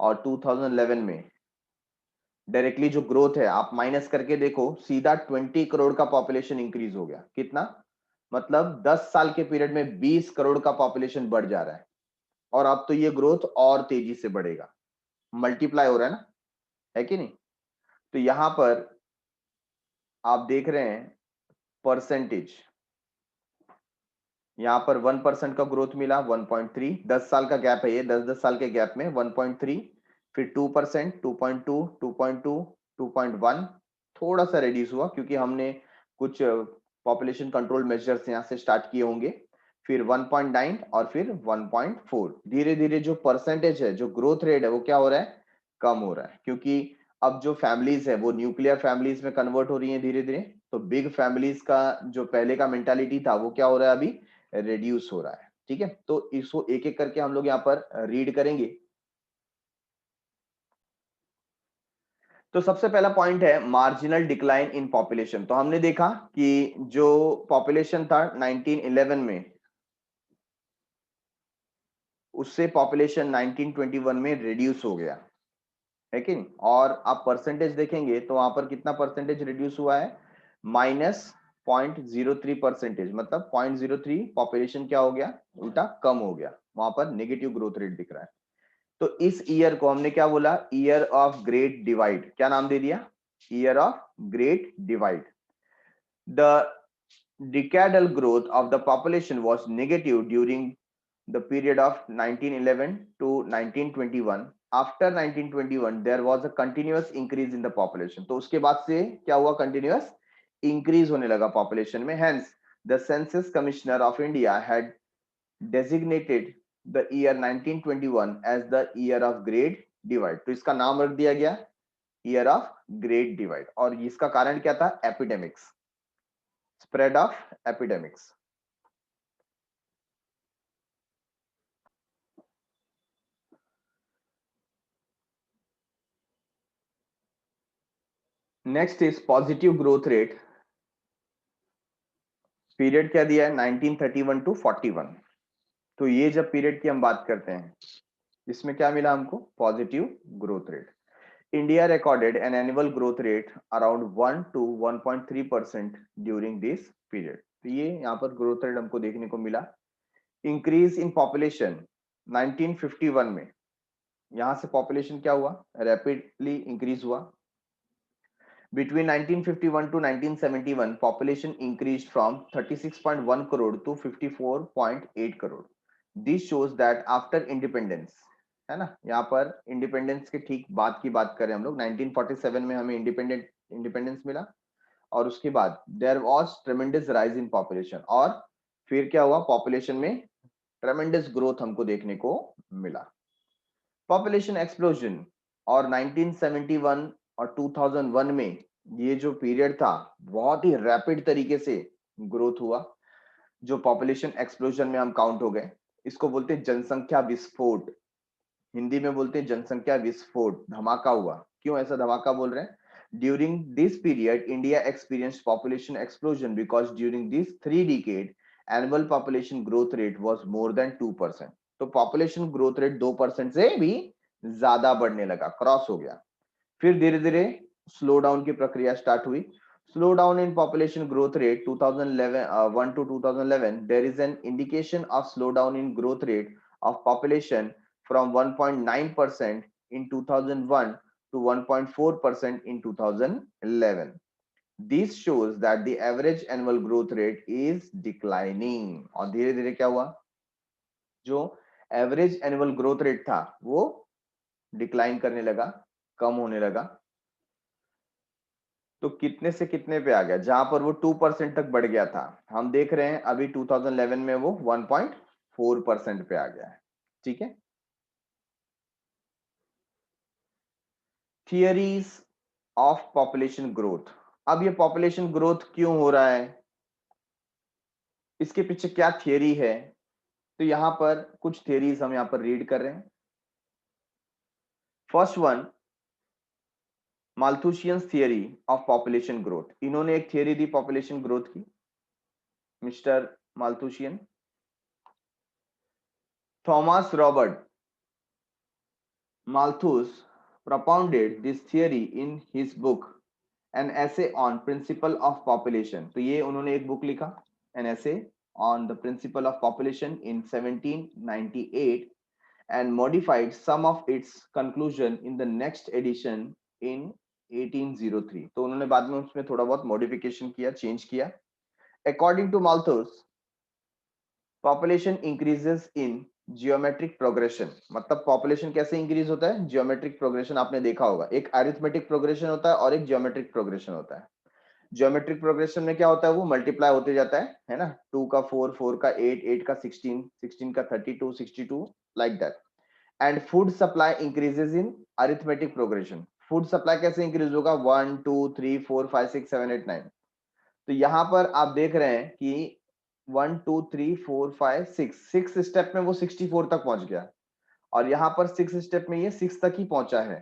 और 2011 में डायरेक्टली जो ग्रोथ है आप माइनस करके देखो, सीधा 20 करोड़ का पॉपुलेशन इंक्रीज हो गया। कितना, मतलब 10 साल के पीरियड में 20 करोड़ का पॉपुलेशन बढ़ जा रहा है। और अब तो ये ग्रोथ और तेजी से बढ़ेगा, मल्टीप्लाई हो रहा है ना, है कि नहीं। तो यहां पर आप देख रहे हैं परसेंटेज, यहां पर 1% का ग्रोथ मिला, 1.3, 10 साल का गैप है ये, 10 साल के गैप में 1.3, फिर 2%, 2.2, 2.2, 2.1, थोड़ा सा रिड्यूस हुआ क्योंकि हमने कुछ पॉपुलेशन कंट्रोल मेजर्स यहां से स्टार्ट किए होंगे। फिर 1.9 और फिर 1.4। धीरे धीरे जो परसेंटेज है, जो ग्रोथ रेट है, वो क्या हो रहा है, कम हो रहा है, क्योंकि अब जो फैमिलीज है वो न्यूक्लियर फैमिलीज में कन्वर्ट हो रही है धीरे धीरे। तो बिग फैमिलीज का जो पहले का मेंटालिटी था वो क्या हो रहा है, अभी रिड्यूस हो रहा है, ठीक है। तो इसको एक एक करके हम लोग यहाँ पर रीड करेंगे। तो सबसे पहला पॉइंट है मार्जिनल डिक्लाइन इन पॉपुलेशन। तो हमने देखा कि जो पॉपुलेशन था 1911 में, उससे पॉपुलेशन 1921 में रिड्यूस हो गया, है कि नहीं। और आप परसेंटेज देखेंगे तो वहां पर कितना परसेंटेज रिड्यूस हुआ है, -0.03%, मतलब 0.03 पॉपुलेशन क्या हो गया, उल्टा कम हो गया, वहां पर नेगेटिव ग्रोथ रेट दिख रहा है। तो इस ईयर को हमने क्या बोला, ईयर ऑफ ग्रेट डिवाइड। क्या नाम दे दिया, year of great divide. The decadal growth of the population was negative during the period of 1911 to 1921. After 1921 there was a continuous increase in the population. तो उसके बाद से क्या हुआ, continuous increase होने लगा population में। Hence the census commissioner of India had designated the year 1921 as the year of great divide। तो इसका नाम रख दिया गया year of great divide। और इसका कारण क्या था, epidemics, spread of epidemics। Next is positive growth rate. Period क्या दिया है, 1931 टू 41। तो ये जब पीरियड की हम बात करते हैं, इसमें क्या मिला हमको, positive growth rate. India recorded an annual growth rate around 1 to 1.3% during this period. तो ये यहाँ पर ग्रोथ रेट हमको देखने को मिला। इंक्रीज इन पॉपुलेशन 1951 में, यहां से पॉपुलेशन क्या हुआ, रैपिडली इंक्रीज हुआ। Between 1951 to 1971, population increased from 36.1 crore to 54.8 crore. This shows that after independence, है ना, यहाँ पर इंडिपेंडेंस के ठीक बाद की बात करें हम लोग, 1947 में हमें इंडिपेंडेंस मिला, और उसके बाद there was tremendous rise in population. और फिर क्या हुआ, पॉपुलेशन में ट्रेमेंडस ग्रोथ हमको देखने को मिला। पॉपुलेशन एक्सप्लोजन और 1971 और 2001 में ये जो पीरियड था, बहुत ही रैपिड तरीके से ग्रोथ हुआ, जो पॉपुलेशन एक्सप्लोजन में हम काउंट हो गए। इसको बोलते हैं जनसंख्या विस्फोट, हिंदी में बोलते हैं जनसंख्या विस्फोट, धमाका हुआ। क्यों ऐसा धमाका बोल रहे हैं, during this period India experienced population explosion because during this 3 decade annual population growth rate was more than 2%। तो पॉपुलेशन ग्रोथ रेट 2% से भी ज्यादा बढ़ने लगा, क्रॉस हो गया। फिर धीरे धीरे स्लो डाउन की प्रक्रिया स्टार्ट हुई। Slow down in population growth rate 2011 to 2011, there is an indication of slowdown in growth rate of population from 1.9% in 2001 to 1.4% in 2011. This shows that the average annual growth rate is declining। और धीरे धीरे क्या हुआ, जो average annual growth rate था वो decline करने लगा, कम होने लगा। तो कितने से कितने पे आ गया, जहां पर वो 2% तक बढ़ गया था, हम देख रहे हैं अभी 2011 में वो 1.4% पे आ गया है। ठीक है, थियरीज ऑफ पॉपुलेशन ग्रोथ। अब ये पॉपुलेशन ग्रोथ क्यों हो रहा है, इसके पीछे क्या थियरी है, तो यहां पर कुछ थियरीज हम यहां पर रीड कर रहे हैं। First one, Malthusians theory of population growth. इन्होंने एक थियरी दी पॉपुलेशन ग्रोथ की, mister Malthusian. Thomas Robert Malthus propounded this theory in his book An Essay on Principle of Population। तो ये उन्होंने एक बुक लिखा, An Essay on the Principle of Population in 1798 and modified some of its conclusion in the next edition in 1803। तो उन्होंने बाद में उसमें थोड़ा बहुत मॉडिफिकेशन किया, चेंज किया। According to Malthus, population increases in geometric progression. मतलब पॉपुलेशन कैसे इंक्रीज होता है, जियोमेट्रिक प्रोग्रेशन। आपने देखा होगा, एक अरिथमेटिक प्रोग्रेशन होता है और एक जियोमेट्रिक प्रोग्रेशन होता है। जियोमेट्रिक प्रोग्रेशन में क्या होता है, वो मल्टीप्लाई होते जाता है ना, 2 का 4, 4 का 8, 8 का 16, 16 का 32, 62, like that. And food supply increases in arithmetic progression. Food supply कैसे इंक्रीज होगा, 1 2 3 4 5 6 7 8 9। तो यहां पर आप देख रहे हैं कि 1 2 3 4 5 6 स्टेप में वो 64 तक पहुंच गया, और यहां पर 6 स्टेप में ये 6 तक ही पहुंचा है।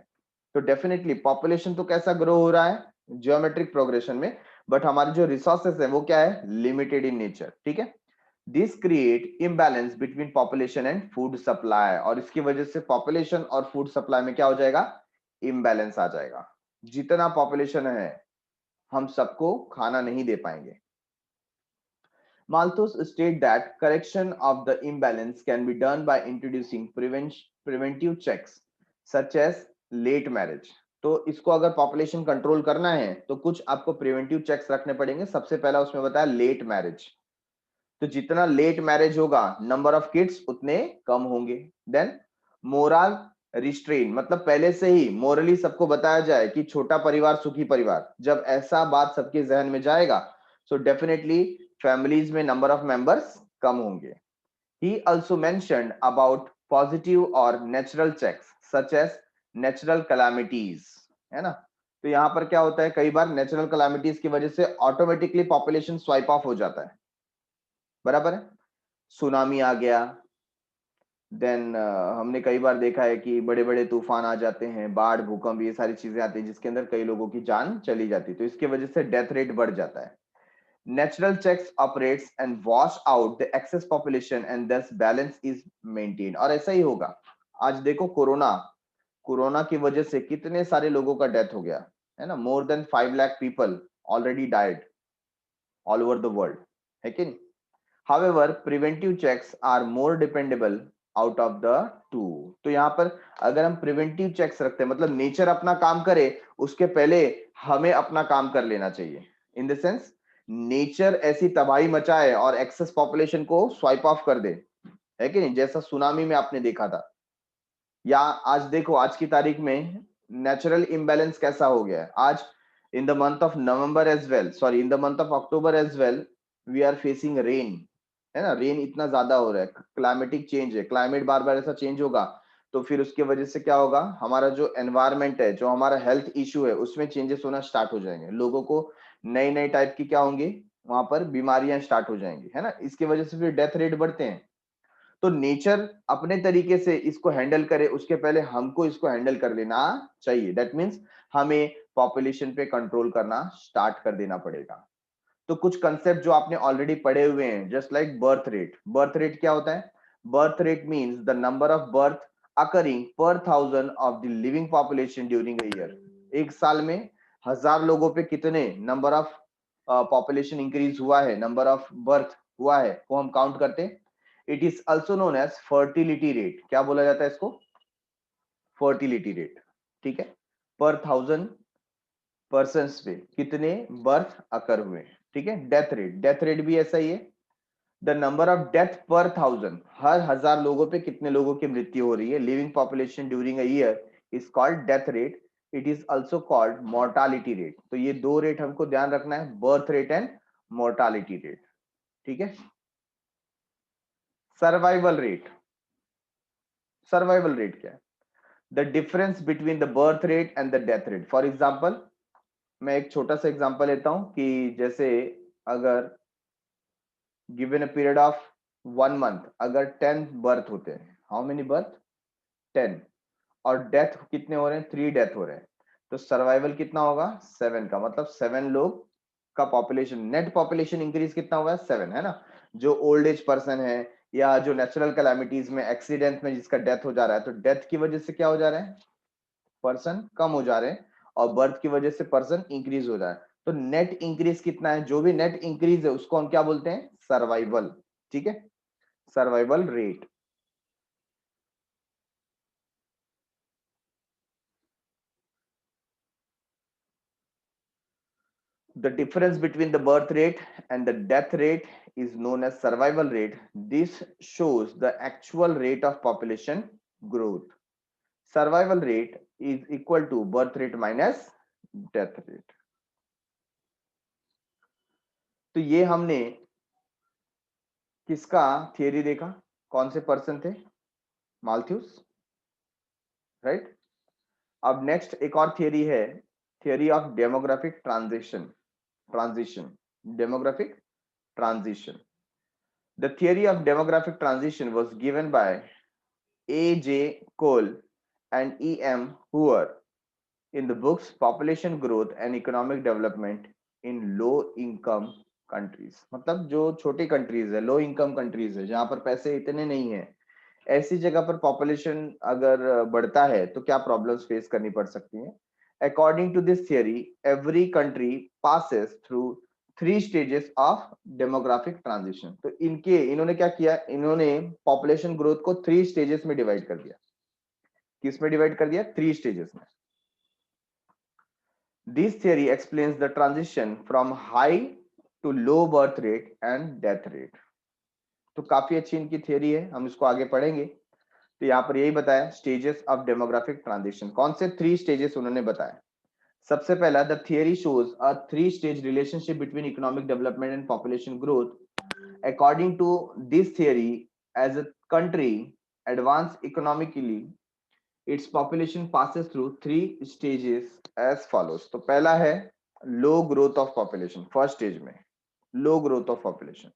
तो डेफिनेटली पॉपुलेशन तो कैसा ग्रो हो रहा है, जियोमेट्रिक प्रोग्रेशन में, बट हमारे जो रिसोर्सेस है वो क्या है, लिमिटेड इन नेचर। ठीक है, this create imbalance between population and food supply, और इसकी वजह से पॉपुलेशन और फूड सप्लाई में क्या हो जाएगा, इम्बैलेंस आ जाएगा। जितना पॉपुलेशन है हम सबको खाना नहीं दे पाएंगे। Malthus state that correction of the imbalance can be done by introducing preventive checks such as late marriage। तो इसको अगर पॉपुलेशन कंट्रोल करना है तो कुछ आपको प्रिवेंटिव चेक्स रखने पड़ेंगे। सबसे पहला उसमें बताया लेट मैरिज। तो जितना लेट मैरिज होगा, नंबर ऑफ किड्स उतने कम होंगे। देन मोरल रिस्ट्रेन, मतलब पहले से ही मोरली सबको बताया जाए कि छोटा परिवार सुखी परिवार। जब ऐसा बात सबके जहन में जाएगा, सो डेफिनेटली फैमिलीज में नंबर ऑफ मेंबर्स कम होंगे। He also mentioned about positive और natural checks such as natural calamities, है ना। तो यहां पर क्या होता है, कई बार नेचुरल कैलामिटीज की वजह से ऑटोमेटिकली पॉपुलेशन स्वाइप ऑफ हो जाता है, बराबर है। सुनामी आ गया, देन हमने कई बार देखा है कि बड़े बड़े तूफान आ जाते हैं, बाढ़, भूकंप, ये सारी चीजें आती हैं जिसके अंदर कई लोगों की जान चली जाती है। तो इसकी वजह से डेथ रेट बढ़ जाता है। Natural checks operates and wash out the excess population and thus balance is maintained। और ऐसा ही होगा। आज देखो कोरोना की वजह से कितने सारे लोगों का डेथ हो गया, है ना। More than 5 lakh people already died all over the world, है कि नहीं। However, preventive checks are more dependable out of the two। तो यहाँ पर अगर हम प्रिवेंटिव चेक्स रखते हैं, मतलब नेचर अपना काम करे उसके पहले हमें अपना काम कर लेना चाहिए। इन द सेंस नेचर ऐसी तबाही मचाए और एक्सेस पॉपुलेशन को स्वाइप ऑफ कर दे, है कि नहीं, जैसा सुनामी में आपने देखा था। या आज देखो, आज की तारीख में नेचुरल इम्बैलेंस कैसा हो गया है। आज in the month of November as well, sorry in the month of October as well, we are facing rain, है ना। रेन इतना ज्यादा हो रहा है, क्लाइमेटिक चेंज है, क्लाइमेट बार बार ऐसा चेंज होगा तो फिर उसके वजह से क्या होगा, हमारा जो एनवायरमेंट है, जो हमारा हेल्थ इश्यू है, उसमें चेंजेस होना स्टार्ट हो जाएंगे। लोगों को नई नई टाइप की क्या होंगी, वहां पर बीमारियां स्टार्ट हो जाएंगी, है ना। इसकी वजह से फिर डेथ रेट बढ़ते हैं। तो नेचर अपने तरीके से इसको हैंडल करे उसके पहले हमको इसको हैंडल कर लेना चाहिए। दैट मीन्स हमें पॉपुलेशन पे कंट्रोल करना स्टार्ट कर देना पड़ेगा। तो कुछ कंसेप्ट जो आपने ऑलरेडी पढ़े हुए हैं, just like birth rate. Birth rate क्या होता है, birth rate means the number of birth occurring पर 1000 of the living population during a year. एक साल में 1000 लोगों पे कितने नंबर ऑफ पॉपुलेशन इंक्रीज हुआ है, नंबर ऑफ बर्थ हुआ है, वो हम काउंट करते हैं। It is also known as fertility rate. क्या बोला जाता है इसको, फर्टिलिटी रेट। ठीक है, पर 1000 पर्सन्स पे कितने बर्थ अकर हुए। ठीक है, डेथ रेट, डेथ रेट भी ऐसा ही है, द नंबर ऑफ डेथ पर 1000, हर 1000 लोगों पे कितने लोगों की मृत्यु हो रही है। Living population during a year is called death rate, it is also called mortality rate. तो ये दो रेट हमको ध्यान रखना है, birth rate and mortality rate, ठीक है। सर्वाइवल रेट, सर्वाइवल रेट क्या है? The difference between the birth rate and the death rate. For example, मैं एक छोटा सा एग्जाम्पल लेता हूं कि जैसे अगर given a period of 1 month अगर 10 बर्थ होते हैं, हाउ मेनी बर्थ? 10, और डेथ कितने हो रहे हैं? 3 डेथ हो रहे हैं, तो सर्वाइवल कितना होगा? 7 का, मतलब 7 लोग का पॉपुलेशन, नेट पॉपुलेशन इंक्रीज कितना हुआ है? 7, है ना। जो ओल्ड एज पर्सन है या जो नेचुरल कैलामिटीज में, एक्सीडेंट में जिसका डेथ हो जा रहा है, तो डेथ की वजह से क्या हो जा रहे हैं? पर्सन कम हो जा रहे हैं, और बर्थ की वजह से पर्सन इंक्रीज हो रहा है। तो नेट इंक्रीज कितना है? जो भी नेट इंक्रीज है उसको हम क्या बोलते हैं? सर्वाइवल, ठीक है, survival rate. The difference between the birth rate and the death rate is known as survival rate. This shows the actual rate of population growth. Survival rate is equal to birth rate minus death rate. तो ये हमने किसका theory देखा? कौन से person थे? माल्थ्यूस, right. अब next एक और थियरी है, theory of demographic transition, demographic transition. The theory of demographic transition was given by A.J. Cole and E.M. Hoover in the books Population Growth and Economic Development in Low Income Countries. मतलब जो छोटी countries है, low income countries है, जहां पर पैसे इतने नहीं है, ऐसी जगह पर पॉपुलेशन अगर बढ़ता है तो क्या प्रॉब्लम्स फेस करनी पड़ सकती हैं? According to this theory, every country passes through 3 stages of demographic transition. तो इन्होंने क्या किया? इन्होंने पॉपुलेशन ग्रोथ को 3 स्टेजेस में डिवाइड कर दिया। किस में डिवाइड कर दिया? 3 स्टेजेस में। This theory explains the transition from high to low birth rate and death rate. तो काफी अच्छी इनकी थियरी है, हम इसको आगे पढ़ेंगे। तो यहाँ पर यही बताया स्टेजेस ऑफ डेमोग्राफिक ट्रांजिशन। कौन से 3 स्टेजेस उन्होंने बताया? सबसे पहला, the theory shows a 3 stage relationship between economic development and population growth. According to this theory, as a country advance economically, its population passes through 3 stages as follows. तो पहला है low growth of population, first stage में low growth of population.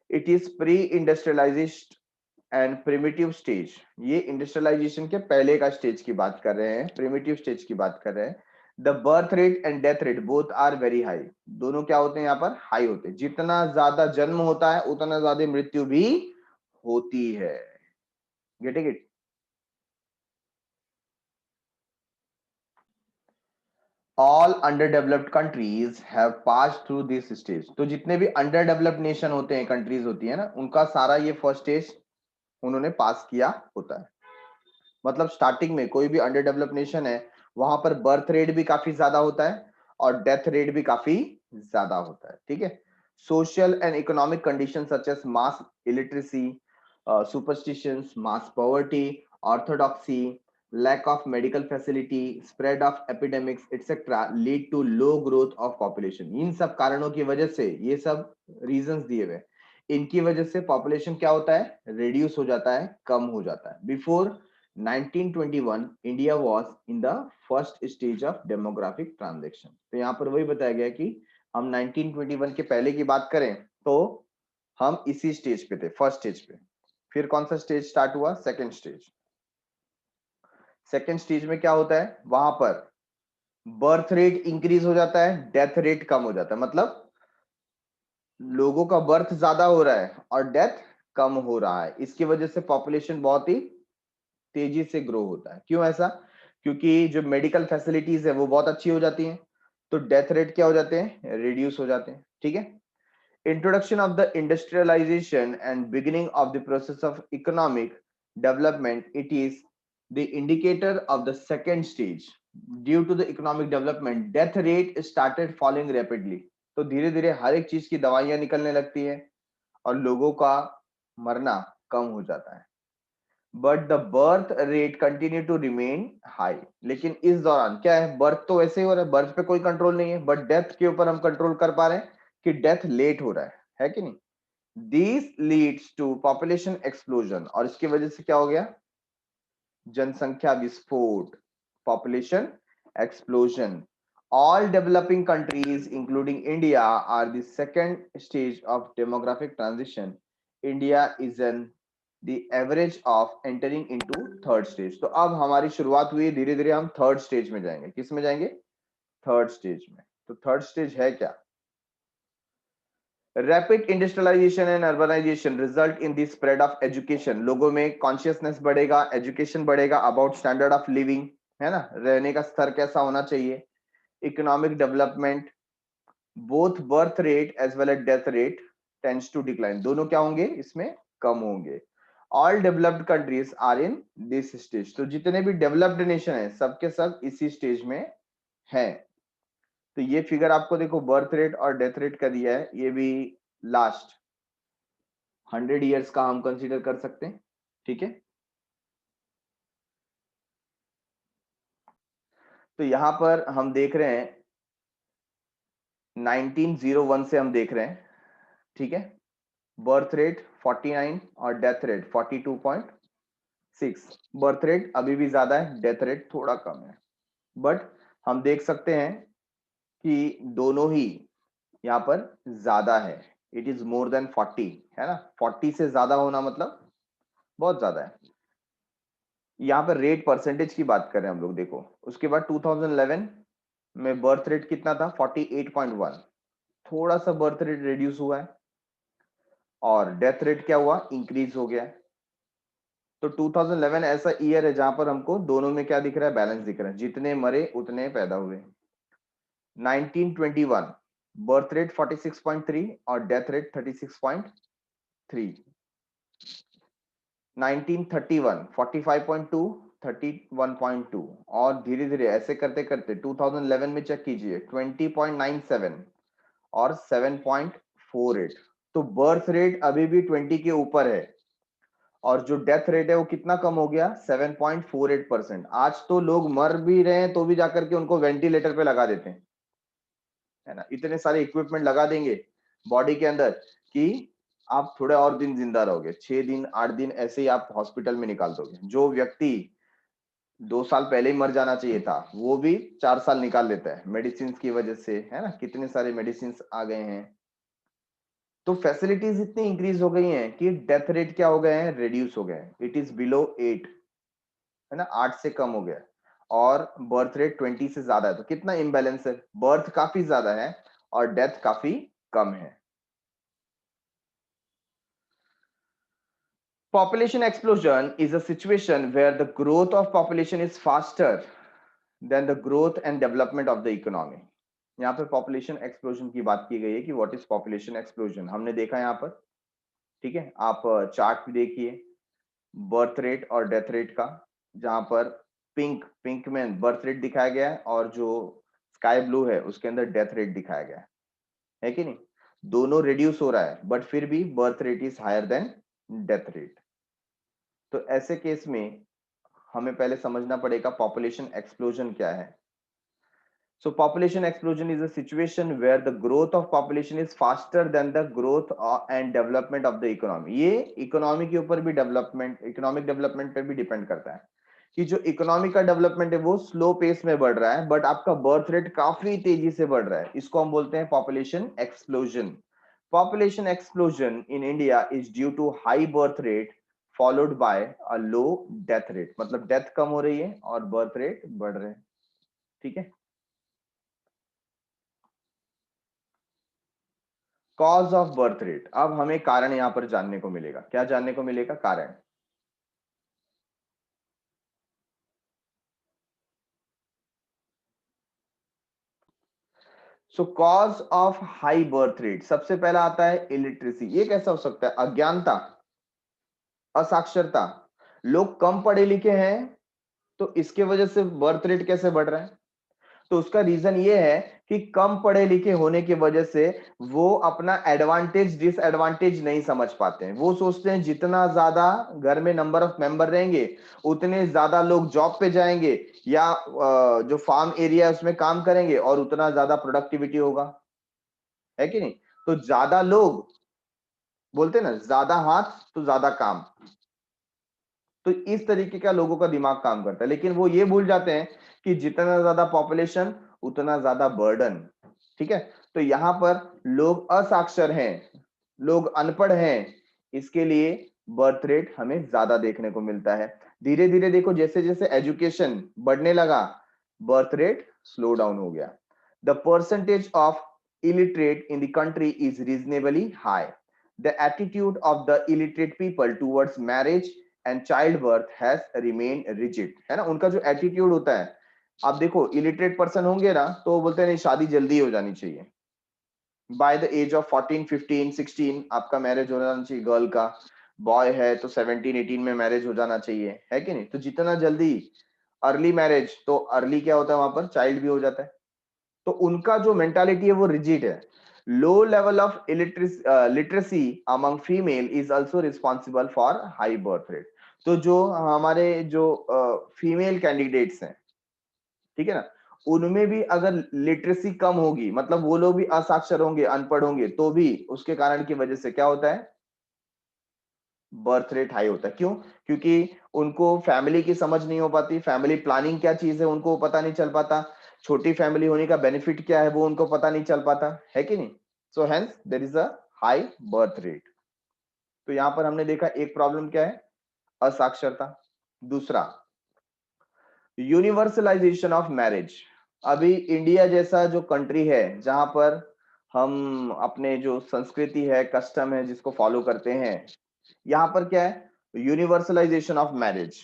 It is pre-industrialized and primitive stage. ये industrialisation के पहले का stage की बात कर रहे हैं, प्रिमिटिव स्टेज की बात कर रहे हैं। The birth rate and death rate both are very high. दोनों क्या होते हैं? यहाँ पर हाई होते हैं। जितना ज्यादा जन्म होता है उतना ज्यादा मृत्यु भी होती है। Getting it? All under developed countries have pass through this stage. तो जितने भी अंडर डेवलप्ड नेशन होते हैं, कंट्रीज होती है ना, उनका सारा ये फर्स्ट स्टेज उन्होंने पास किया होता है। मतलब स्टार्टिंग में कोई भी अंडर डेवलप नेशन है, वहां पर बर्थ रेट भी काफी ज्यादा होता है और डेथ रेट भी काफी ज्यादा होता है, ठीक है। Social and economic condition such as mass illiteracy, superstitions, mass poverty, orthodoxy, lack of medical facility, spread of epidemics etc. lead to low growth of population. इन सब कारणों की वजह से, ये सब रीजंस दिए हुए, इनकी वजह से पॉपुलेशन क्या होता है? रिड्यूस हो जाता है, कम हो जाता है। Before 1921 India was in the first stage of demographic transition. तो यहाँ पर वही बताया गया कि हम 1921 के पहले की बात करें तो हम इसी स्टेज पे थे, फर्स्ट स्टेज पे। फिर कौन सा स्टेज स्टार्ट हुआ? Second stage. सेकेंड स्टेज में क्या होता है? वहां पर बर्थ रेट इंक्रीज हो जाता है, डेथ रेट कम हो जाता है। मतलब लोगों का बर्थ ज्यादा हो रहा है और डेथ कम हो रहा है। इसकी वजह से पॉपुलेशन बहुत ही तेजी से ग्रो होता है। क्यों ऐसा? क्योंकि जो मेडिकल फैसिलिटीज है वो बहुत अच्छी हो जाती हैं, तो डेथ रेट क्या हो जाते हैं? रिड्यूस हो जाते हैं, ठीक है। Introduction of the industrialisation and beginning of the process of economic development, it is the indicator of the second stage. Due to the economic development, death rate started falling rapidly. तो धीरे धीरे हर एक चीज की दवाइयां निकलने लगती है और लोगों का मरना कम हो जाता है। But the birth rate continue to remain high. लेकिन इस दौरान क्या है, बर्थ तो वैसे ही हो रहा है, बर्थ पे कोई कंट्रोल नहीं है, बट डेथ के ऊपर हम कंट्रोल कर पा रहे हैं कि डेथ लेट हो रहा है कि नहीं। This leads to population explosion, और इसकी वजह से क्या हो गया, जनसंख्या विस्फोट, population explosion. All developing countries, including India, are the second stage of demographic transition. India is in the average of entering into third stage. तो अब हमारी शुरुआत हुई, धीरे धीरे हम थर्ड स्टेज में जाएंगे। किस में जाएंगे, थर्ड स्टेज में। तो थर्ड स्टेज है क्या, rapid industrialisation and urbanisation result in the spread of education. लोगों में कॉन्शियसनेस बढ़ेगा, एजुकेशन बढ़ेगा अबाउट स्टैंडर्ड ऑफ लिविंग, है ना, रहने का स्तर कैसा होना चाहिए। Economic development, both birth rate as well as death rate tends to decline, दोनों क्या होंगे, इसमें कम होंगे। All developed countries are in this stage. तो जितने भी डेवलप्ड नेशन है सबके सब इसी स्टेज में हैं। तो ये फिगर आपको देखो, बर्थ रेट और डेथ रेट का दिया है, ये भी लास्ट 100 ईयर्स का हम कंसीडर कर सकते हैं, ठीक है। तो यहां पर हम देख रहे हैं 1901 से हम देख रहे हैं, ठीक है, बर्थ रेट 49 और डेथ रेट 42.6। बर्थ रेट अभी भी ज्यादा है, डेथ रेट थोड़ा कम है, बट हम देख सकते हैं कि दोनों ही यहाँ पर ज्यादा है। इट इज मोर देन 40, है ना, 40 से ज्यादा होना मतलब बहुत ज्यादा है। यहाँ पर रेट परसेंटेज की बात कर रहे हैं हम लोग, देखो उसके बाद 2011 में बर्थ रेट कितना था, 48.1, थोड़ा सा बर्थ रेट रिड्यूस हुआ है, और डेथ रेट क्या हुआ, इंक्रीज हो गया है। तो 2011 ऐसा ईयर है जहां पर हमको दोनों में क्या दिख रहा है, बैलेंस दिख रहा है, जितने मरे उतने पैदा हुए। 1921 बर्थ रेट 46.3 और डेथ रेट 36.3। 1931 45.2, 31.2, और धीरे धीरे ऐसे करते करते 2011 में चेक कीजिए 20.97 और 7.48। तो बर्थ रेट अभी भी 20 के ऊपर है, और जो डेथ रेट है वो कितना कम हो गया, 7.48%। आज तो लोग मर भी रहे हैं तो भी जाकर के उनको वेंटिलेटर पे लगा देते हैं, है ना, इतने सारे इक्विपमेंट लगा देंगे बॉडी के अंदर कि आप थोड़े और दिन जिंदा रहोगे, 6 दिन 8 दिन ऐसे ही आप हॉस्पिटल में निकाल दोगे। जो व्यक्ति 2 साल पहले ही मर जाना चाहिए था वो भी 4 साल निकाल लेता है मेडिसिन की वजह से, है ना, कितने सारे मेडिसिन आ गए हैं। तो फैसिलिटीज इतनी इंक्रीज हो गई हैं कि डेथ रेट क्या हो गए हैं, रिड्यूस हो गए हैं, इट इज बिलो 8, है ना, 8 से कम हो गया, और बर्थ रेट 20 से ज्यादा है। तो कितना इम्बैलेंस है, बर्थ काफी ज्यादा है और डेथ काफी कम है। Population explosion is a situation where the growth of population is faster than the growth and development of the economy. यहाँ पे पॉपुलेशन एक्सप्लोजन की बात की गई है कि व्हाट इज पॉपुलेशन एक्सप्लोजन, हमने देखा यहाँ पर, ठीक है। आप चार्ट भी देखिए बर्थ रेट और डेथ रेट का, जहां पर पिंक पिंक में बर्थ रेट दिखाया गया है और जो स्काई ब्लू है उसके अंदर डेथ रेट दिखाया गया है कि नहीं। दोनों रिड्यूस हो रहा है बट फिर भी birth rate is higher than death rate. तो ऐसे केस में हमें पहले समझना पड़ेगा पॉपुलेशन एक्सप्लोजन क्या है। So population explosion is a situation where the growth of population is faster than the growth and development of the economy. ये इकोनॉमी के ऊपर भी डेवलपमेंट, इकोनॉमिक डेवलपमेंट पे भी डिपेंड करता है कि जो इकोनॉमी का डेवलपमेंट है वो स्लो पेस में बढ़ रहा है बट आपका बर्थ रेट काफी तेजी से बढ़ रहा है, इसको हम बोलते हैं population explosion. Population explosion in India is due to high birth rate followed by a low death rate, मतलब डेथ कम हो रही है और बर्थ रेट बढ़ रहे हैं, ठीक है। कॉज ऑफ बर्थ रेट, अब हमें कारण यहां पर जानने को मिलेगा, क्या जानने को मिलेगा, कारण। So cause of high birth rate, सबसे पहला आता है इलिटरेसी। ये कैसा हो सकता है, अज्ञानता, असाक्षरता, लोग कम पढ़े लिखे हैं तो इसके वजह से बर्थ रेट कैसे बढ़ रहा है। तो उसका रीजन ये है कि कम पढ़े लिखे होने की वजह से वो अपना एडवांटेज डिसएडवांटेज नहीं समझ पाते हैं। वो सोचते हैं जितना ज्यादा घर में नंबर ऑफ मेंबर रहेंगे उतने ज्यादा लोग जॉब पे जाएंगे या जो फार्म एरिया है उसमें काम करेंगे और उतना ज्यादा प्रोडक्टिविटी होगा, है कि नहीं? तो ज्यादा लोग बोलते हैं ना, ज्यादा हाथ तो ज्यादा काम। तो इस तरीके का लोगों का दिमाग काम करता है, लेकिन वो ये भूल जाते हैं कि जितना ज्यादा पॉपुलेशन उतना ज्यादा बर्डन। ठीक है, तो यहां पर लोग असाक्षर हैं, लोग अनपढ़ हैं, इसके लिए बर्थ रेट हमें ज्यादा देखने को मिलता है। धीरे धीरे देखो जैसे जैसे एजुकेशन बढ़ने लगा बर्थ रेट स्लो डाउन हो गया। The percentage of illiterate in the country is reasonably high. The attitude of the illiterate people towards marriage and childbirth has remained rigid. है ना, उनका जो एटीट्यूड होता है, आप देखो इलिटरेट पर्सन होंगे ना तो वो बोलते हैं नहीं शादी जल्दी हो जानी चाहिए, बाय द एज ऑफ 14 15 16 आपका मैरिज हो जाना चाहिए। गर्ल का, बॉय है तो 17 18 में मैरिज हो जाना चाहिए, है कि नहीं? तो जितना जल्दी अर्ली मैरिज, तो अर्ली क्या होता है वहां पर चाइल्ड भी हो जाता है। तो उनका जो मेंटालिटी है वो रिजिड है। Low level of literacy among female is also responsible for high birth rate. तो जो हमारे जो फीमेल कैंडिडेट्स हैं, ठीक है ना, उनमें भी अगर लिटरेसी कम होगी, मतलब वो लोग भी असाक्षर होंगे, अनपढ़ होंगे, तो भी उसके कारण की वजह से क्या होता है, बर्थ रेट हाई होता है। क्यों? क्योंकि उनको फैमिली की समझ नहीं हो पाती, फैमिली प्लानिंग क्या चीज है उनको पता नहीं चल पाता, छोटी फैमिली होने का बेनिफिट क्या है वो उनको पता नहीं चल पाता, है कि नहीं? So hence there is a high birth rate. तो यहां पर हमने देखा एक प्रॉब्लम क्या है, असाक्षरता। दूसरा, यूनिवर्सलाइजेशन ऑफ मैरिज। अभी इंडिया जैसा जो कंट्री है जहां पर हम अपने जो संस्कृति है, कस्टम है, जिसको फॉलो करते हैं, यहां पर क्या है, यूनिवर्सलाइजेशन ऑफ मैरिज,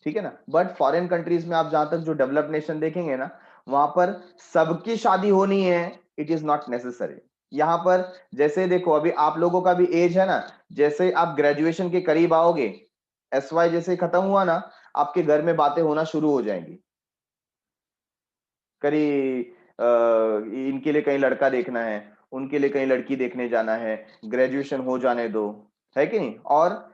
ठीक है ना। बट फॉरेन कंट्रीज में आप जहां तक जो डेवलप नेशन देखेंगे ना, वहां पर सबकी शादी होनी है, इट इज नॉट नेसेसरी। यहाँ पर जैसे देखो अभी आप लोगों का भी एज है ना, जैसे आप ग्रेजुएशन के करीब आओगे, एसवाई जैसे खत्म हुआ ना, आपके घर में बातें होना शुरू हो जाएंगी, करी इनके लिए कहीं लड़का देखना है, उनके लिए कहीं लड़की देखने जाना है, ग्रेजुएशन हो जाने दो, है कि नहीं? और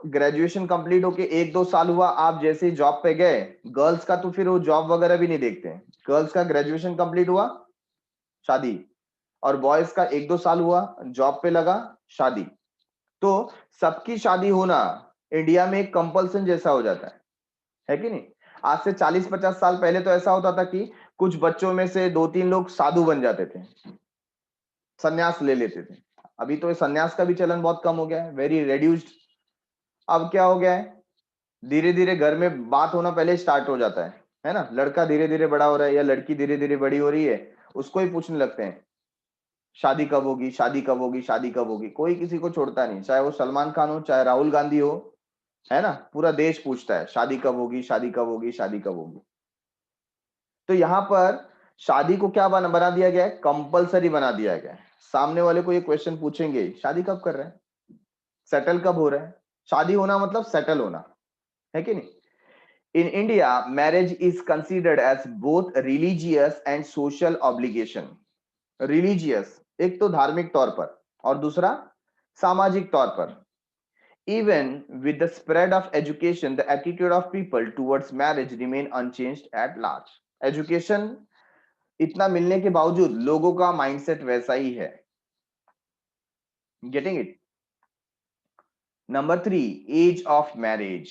ग्रेजुएशन कंप्लीट होके 1-2 साल हुआ, आप जैसे ही जॉब पे गए, गर्ल्स का तो फिर वो जॉब वगैरह भी नहीं देखते हैं, गर्ल्स का ग्रेजुएशन कंप्लीट हुआ शादी, और बॉयज का 1-2 साल हुआ, जॉब पे लगा, शादी। तो सबकी शादी होना इंडिया में एक कंपल्सन जैसा हो जाता है कि नहीं? आज से 40-50 साल पहले तो ऐसा होता था कि कुछ बच्चों में से 2-3 लोग साधु बन जाते थे, सन्यास ले लेते थे। अभी तो सन्यास का भी चलन बहुत कम हो गया है, वेरी रेड्यूस्ड। अब क्या हो गया है, धीरे धीरे घर में बात होना पहले स्टार्ट हो जाता है ना, लड़का धीरे धीरे बड़ा हो रहा है या लड़की धीरे धीरे बड़ी हो रही है, उसको ही पूछने लगते हैं शादी कब होगी, शादी कब होगी, शादी कब होगी। कोई किसी को छोड़ता नहीं, चाहे वो सलमान खान हो, चाहे राहुल गांधी हो, है ना, पूरा देश पूछता है शादी कब होगी, शादी कब होगी, शादी कब होगी। तो यहाँ पर शादी को क्या बना दिया गया है, कंपलसरी बना दिया गया है। सामने वाले को ये क्वेश्चन पूछेंगे शादी कब कर रहे हैं, सेटल कब हो रहा है। शादी होना मतलब सेटल होना, है कि नहीं? In India, marriage is considered as both religious and social obligation. Religious एक तो धार्मिक तौर पर और दूसरा सामाजिक तौर पर। Even with the spread of education, the attitude of people towards marriage remain unchanged at large. Education इतना मिलने के बावजूद लोगों का माइंडसेट वैसा ही है। Getting it? Number 3, age of marriage.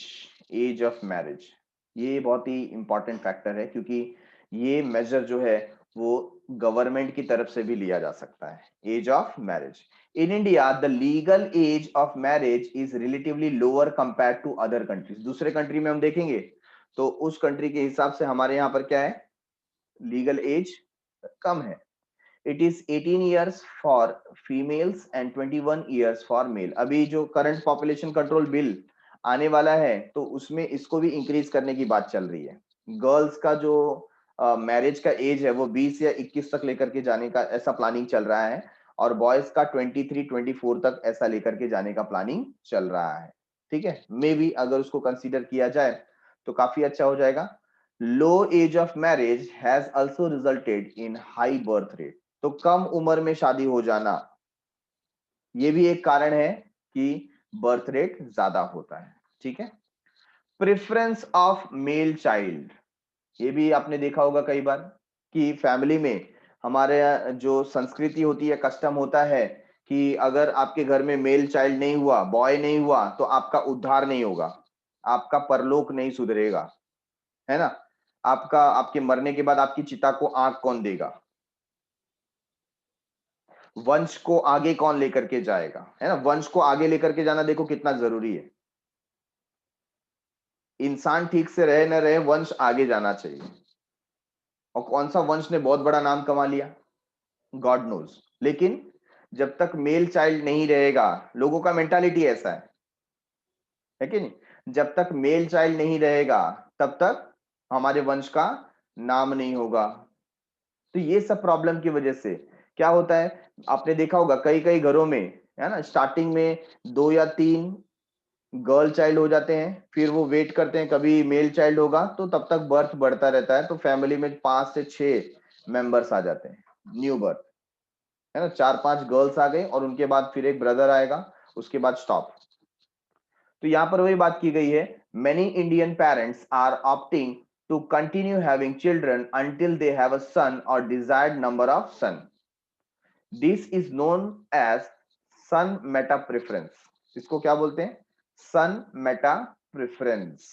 Age of marriage ये बहुत ही इंपॉर्टेंट फैक्टर है, क्योंकि ये मेजर जो है वो गवर्नमेंट की तरफ से भी लिया जा सकता है। Age of marriage in India, the legal age of marriage is relatively lower compare to other countries. दूसरे कंट्री में हम देखेंगे तो उस कंट्री के हिसाब से हमारे यहाँ पर क्या है, लीगल एज कम है। It is 18 years for females and 21 years for male. अभी जो करंट पॉपुलेशन कंट्रोल बिल आने वाला है तो उसमें इसको भी इंक्रीज करने की बात चल रही है। गर्ल्स का जो मैरिज का एज है वो 20 या 21 तक लेकर के जाने का ऐसा प्लानिंग चल रहा है, और बॉयज का 23-24 तक ऐसा लेकर के जाने का प्लानिंग चल रहा है। ठीक है, मे बी अगर उसको कंसीडर किया जाए तो काफी अच्छा हो जाएगा। Low age of marriage has also resulted in high birth rate. तो कम उम्र में शादी हो जाना ये भी एक कारण है कि बर्थ रेट ज्यादा होता है। ठीक है। प्रेफरेंस ऑफ मेल चाइल्ड, ये भी आपने देखा होगा कई बार कि फैमिली में हमारे यहाँ जो संस्कृति होती है, कस्टम होता है कि अगर आपके घर में मेल चाइल्ड नहीं हुआ, बॉय नहीं हुआ, तो आपका उद्धार नहीं होगा, आपका परलोक नहीं सुधरेगा, है ना। आपका, आपके मरने के बाद आपकी चिता को आग कौन देगा, वंश को आगे कौन लेकर के जाएगा, है ना। वंश को आगे लेकर के जाना देखो कितना जरूरी है। इंसान ठीक से रहे न रहे, वंश आगे जाना चाहिए। और कौन सा वंश ने बहुत बड़ा नाम कमा लिया, गॉड नोज। लेकिन जब तक मेल चाइल्ड नहीं रहेगा, लोगों का मेंटालिटी ऐसा है कि नहीं, जब तक मेल चाइल्ड नहीं रहेगा तब तक हमारे वंश का नाम नहीं होगा। तो ये सब प्रॉब्लम की वजह से क्या होता है, आपने देखा होगा कई कई घरों में, है ना, स्टार्टिंग में 2 या 3 गर्ल चाइल्ड हो जाते हैं, फिर वो वेट करते हैं कभी मेल चाइल्ड होगा, तो तब तक बर्थ बढ़ता रहता है, तो फैमिली में 5 से 6 मेंबर्स आ जाते हैं, न्यू बर्थ, है ना। 4 5 गर्ल्स आ गई और उनके बाद फिर एक ब्रदर आएगा, उसके बाद स्टॉप। तो यहां पर वही बात की गई है, many Indian parents are opting to continue having children until they have a son और desired number of son. This is known as son meta preference. इसको क्या बोलते हैं, सन मेटा प्रेफरेंस,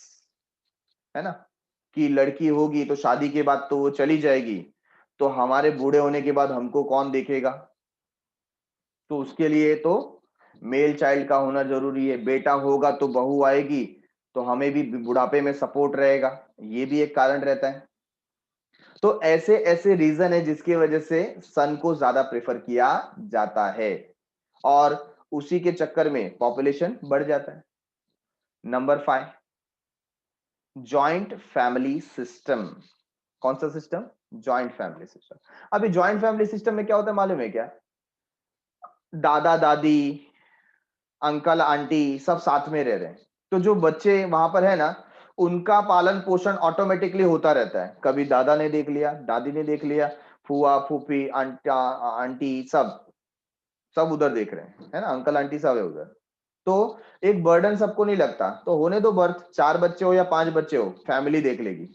है ना। कि लड़की होगी तो शादी के बाद तो वो चली जाएगी, तो हमारे बूढ़े होने के बाद हमको कौन देखेगा, तो उसके लिए तो मेल चाइल्ड का होना जरूरी है। बेटा होगा तो बहू आएगी, तो हमें भी बुढ़ापे में सपोर्ट रहेगा, ये भी एक कारण रहता है। तो ऐसे ऐसे रीजन है जिसकी वजह से सन को ज्यादा प्रेफर किया जाता है, और उसी के चक्कर में पॉपुलेशन बढ़ जाता है। Number 5, joint family system. कौन सा सिस्टम, जॉइंट फैमिली सिस्टम। अभी जॉइंट फैमिली सिस्टम में क्या होता है मालूम है क्या, दादा दादी, अंकल आंटी सब साथ में रह रहे हैं, तो जो बच्चे वहां पर है ना, उनका पालन पोषण ऑटोमेटिकली होता रहता है। कभी दादा ने देख लिया, दादी ने देख लिया, फूआ फूफी आंटा आंटी सब सब उधर देख रहे हैं, है ना, अंकल आंटी सब है उधर। तो एक बर्डन सबको नहीं लगता, तो होने दो बर्थ, 4 बच्चे हो या 5 बच्चे हो, फैमिली देख लेगी।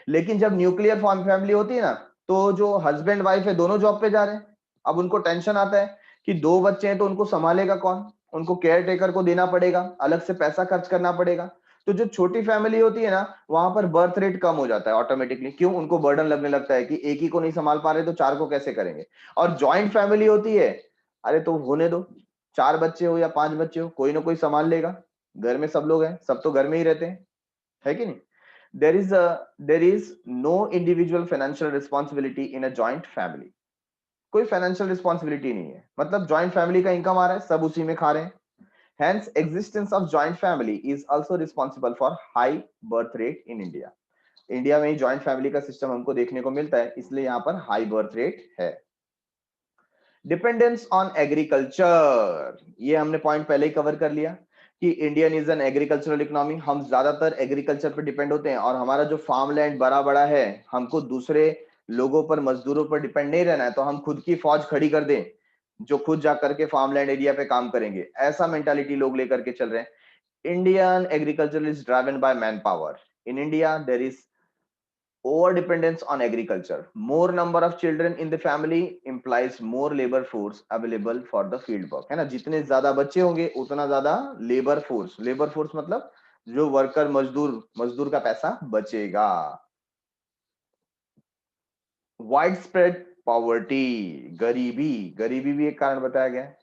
लेकिन जब न्यूक्लियर फॉर्म फैमिली होती है ना, तो जो हस्बैंड वाइफ है दोनों जॉब पे जा रहे हैं, अब उनको टेंशन आता है कि 2 बच्चे हैं तो उनको संभालेगा कौन, उनको केयर टेकर को देना पड़ेगा, अलग से पैसा खर्च करना पड़ेगा। तो जो छोटी फैमिली होती है ना, वहां पर बर्थ रेट कम हो जाता है ऑटोमेटिकली। क्यों, उनको बर्डन लगने लगता है कि एक ही को नहीं संभाल पा रहे तो 4 को कैसे करेंगे। और ज्वाइंट फैमिली होती है, अरे तो होने दो, 4 बच्चे हो या 5 बच्चे हो, कोई ना कोई संभाल लेगा, घर में सब लोग हैं, सब तो घर में ही रहते हैं, है कि नहीं। There is no individual financial responsibility in a joint family. कोई फाइनेंशियल रिस्पॉन्सिबिलिटी नहीं है, मतलब जॉइंट फैमिली का इनकम आ रहा है, सब उसी में खा रहे हैं। Hence, existence of joint family is also responsible for high birth rate in India. India में ही जॉइंट फैमिली का सिस्टम हमको देखने को मिलता है, इसलिए यहाँ पर हाई बर्थ रेट है। डिपेंडेंस ऑन एग्रीकल्चर, ये हमने पॉइंट पहले ही कवर कर लिया कि Indian is an agricultural economy. हम ज्यादातर एग्रीकल्चर पर डिपेंड होते हैं, और हमारा जो फार्म लैंड बड़ा बड़ा है, हमको दूसरे लोगों पर, मजदूरों पर डिपेंड नहीं रहना है, तो हम खुद की फौज खड़ी कर दें जो खुद जा करके फार्म लैंड एरिया पे काम करेंगे, ऐसा मेंटालिटी लोग लेकर के चल रहे हैं। Indian agriculture is driven by man power. In India there is over dependence on agriculture. More number of children in the family implies more labor force available for the field work, है ना। जितने ज्यादा बच्चे होंगे उतना ज्यादा labour force, labour force मतलब जो वर्कर, मजदूर, मजदूर का पैसा बचेगा। वाइड स्प्रेड पॉवर्टी, गरीबी, गरीबी भी एक कारण बताया गया है।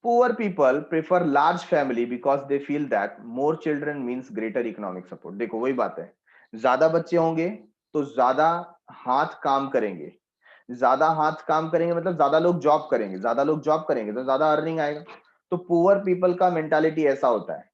Poor people prefer large family because they feel that more children means greater economic support। देखो वही बात है, ज्यादा बच्चे होंगे तो ज्यादा हाथ काम करेंगे, ज्यादा हाथ काम करेंगे मतलब ज्यादा लोग जॉब करेंगे, ज्यादा लोग जॉब करेंगे तो ज्यादा अर्निंग आएगा। तो पुअर पीपल का मेंटालिटी ऐसा होता है,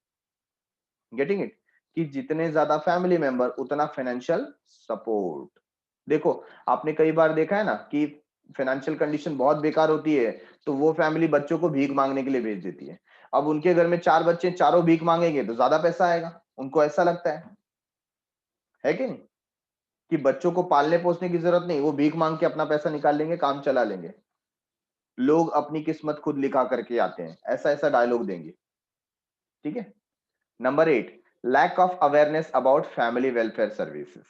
गेटिंग इट, कि जितने ज्यादा फैमिली मेंबर उतना फाइनेंशियल सपोर्ट। देखो आपने कई बार देखा है ना कि फाइनेंशियल कंडीशन बहुत बेकार होती है, तो वो फैमिली बच्चों को भीख मांगने के लिए भेज देती है। अब उनके घर में 4 बच्चे, चारों भीख मांगेंगे तो ज्यादा पैसा आएगा, उनको ऐसा लगता है कि नहीं। कि बच्चों को पालने पोसने की जरूरत नहीं, वो भीख मांग के अपना पैसा निकाल लेंगे, काम चला लेंगे, लोग अपनी किस्मत खुद लिखा करके आते हैं, ऐसा ऐसा डायलॉग देंगे। ठीक है। Number 8, lack of awareness about family welfare services.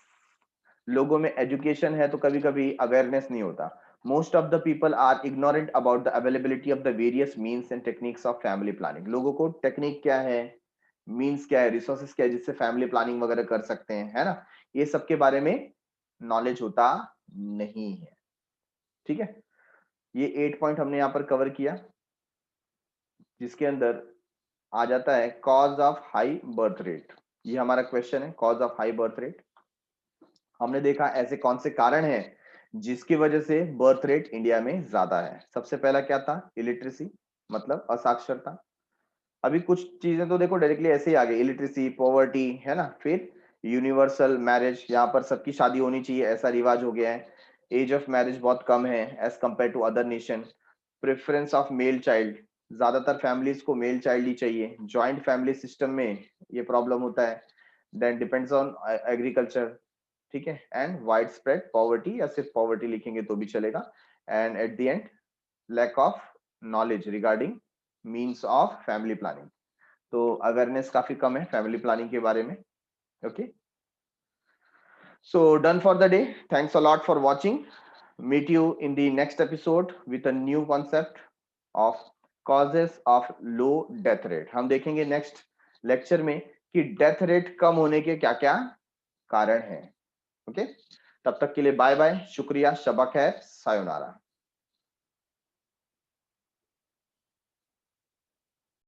लोगों में एजुकेशन है तो कभी कभी अवेयरनेस नहीं होता। Most of the people are ignorant about the availability of the various means and techniques of family planning. लोगों को टेक्निक क्या है, मीन्स क्या है, रिसोर्सेस क्या है जिससे फैमिली प्लानिंग वगैरह कर सकते हैं, है ना, ये सब के बारे में नॉलेज होता नहीं है। ठीक है। ये 8 पॉइंट हमने यहाँ पर कवर किया, जिसके अंदर आ जाता है cause of high birth rate. ये हमारा क्वेश्चन है, cause of high birth rate. हमने देखा ऐसे कौन से कारण हैं जिसकी वजह से बर्थ रेट इंडिया में ज्यादा है। सबसे पहला क्या था, इलिटरेसी, मतलब असाक्षरता। अभी कुछ चीजें तो देखो डायरेक्टली ऐसे ही आ गई, इलिटरेसी, पॉवर्टी, है ना। फिर यूनिवर्सल मैरिज, यहाँ पर सबकी शादी होनी चाहिए ऐसा रिवाज हो गया है। एज ऑफ मैरिज बहुत कम है age compare to other nation. Preference of male child, ज्यादातर फैमिलीज को मेल चाइल्ड ही चाहिए। ज्वाइंट फैमिली सिस्टम में ये प्रॉब्लम होता है। Then depends on agriculture. ठीक है। एंड वाइड स्प्रेड पॉवर्टी, या सिर्फ पॉवर्टी लिखेंगे तो भी चलेगा। And at the end lack of knowledge regarding means of family planning. तो अवेयरनेस काफी कम है फैमिली प्लानिंग के बारे में। Okay, so done for the day. Thanks a lot for watching. Meet you in the next episode with a new concept of causes of low death rate. हम देखेंगे next lecture में कि death rate कम होने के क्या क्या कारण हैं। ओके, तब तक के लिए बाय बाय, शुक्रिया, शबा खैर, सायोनारा।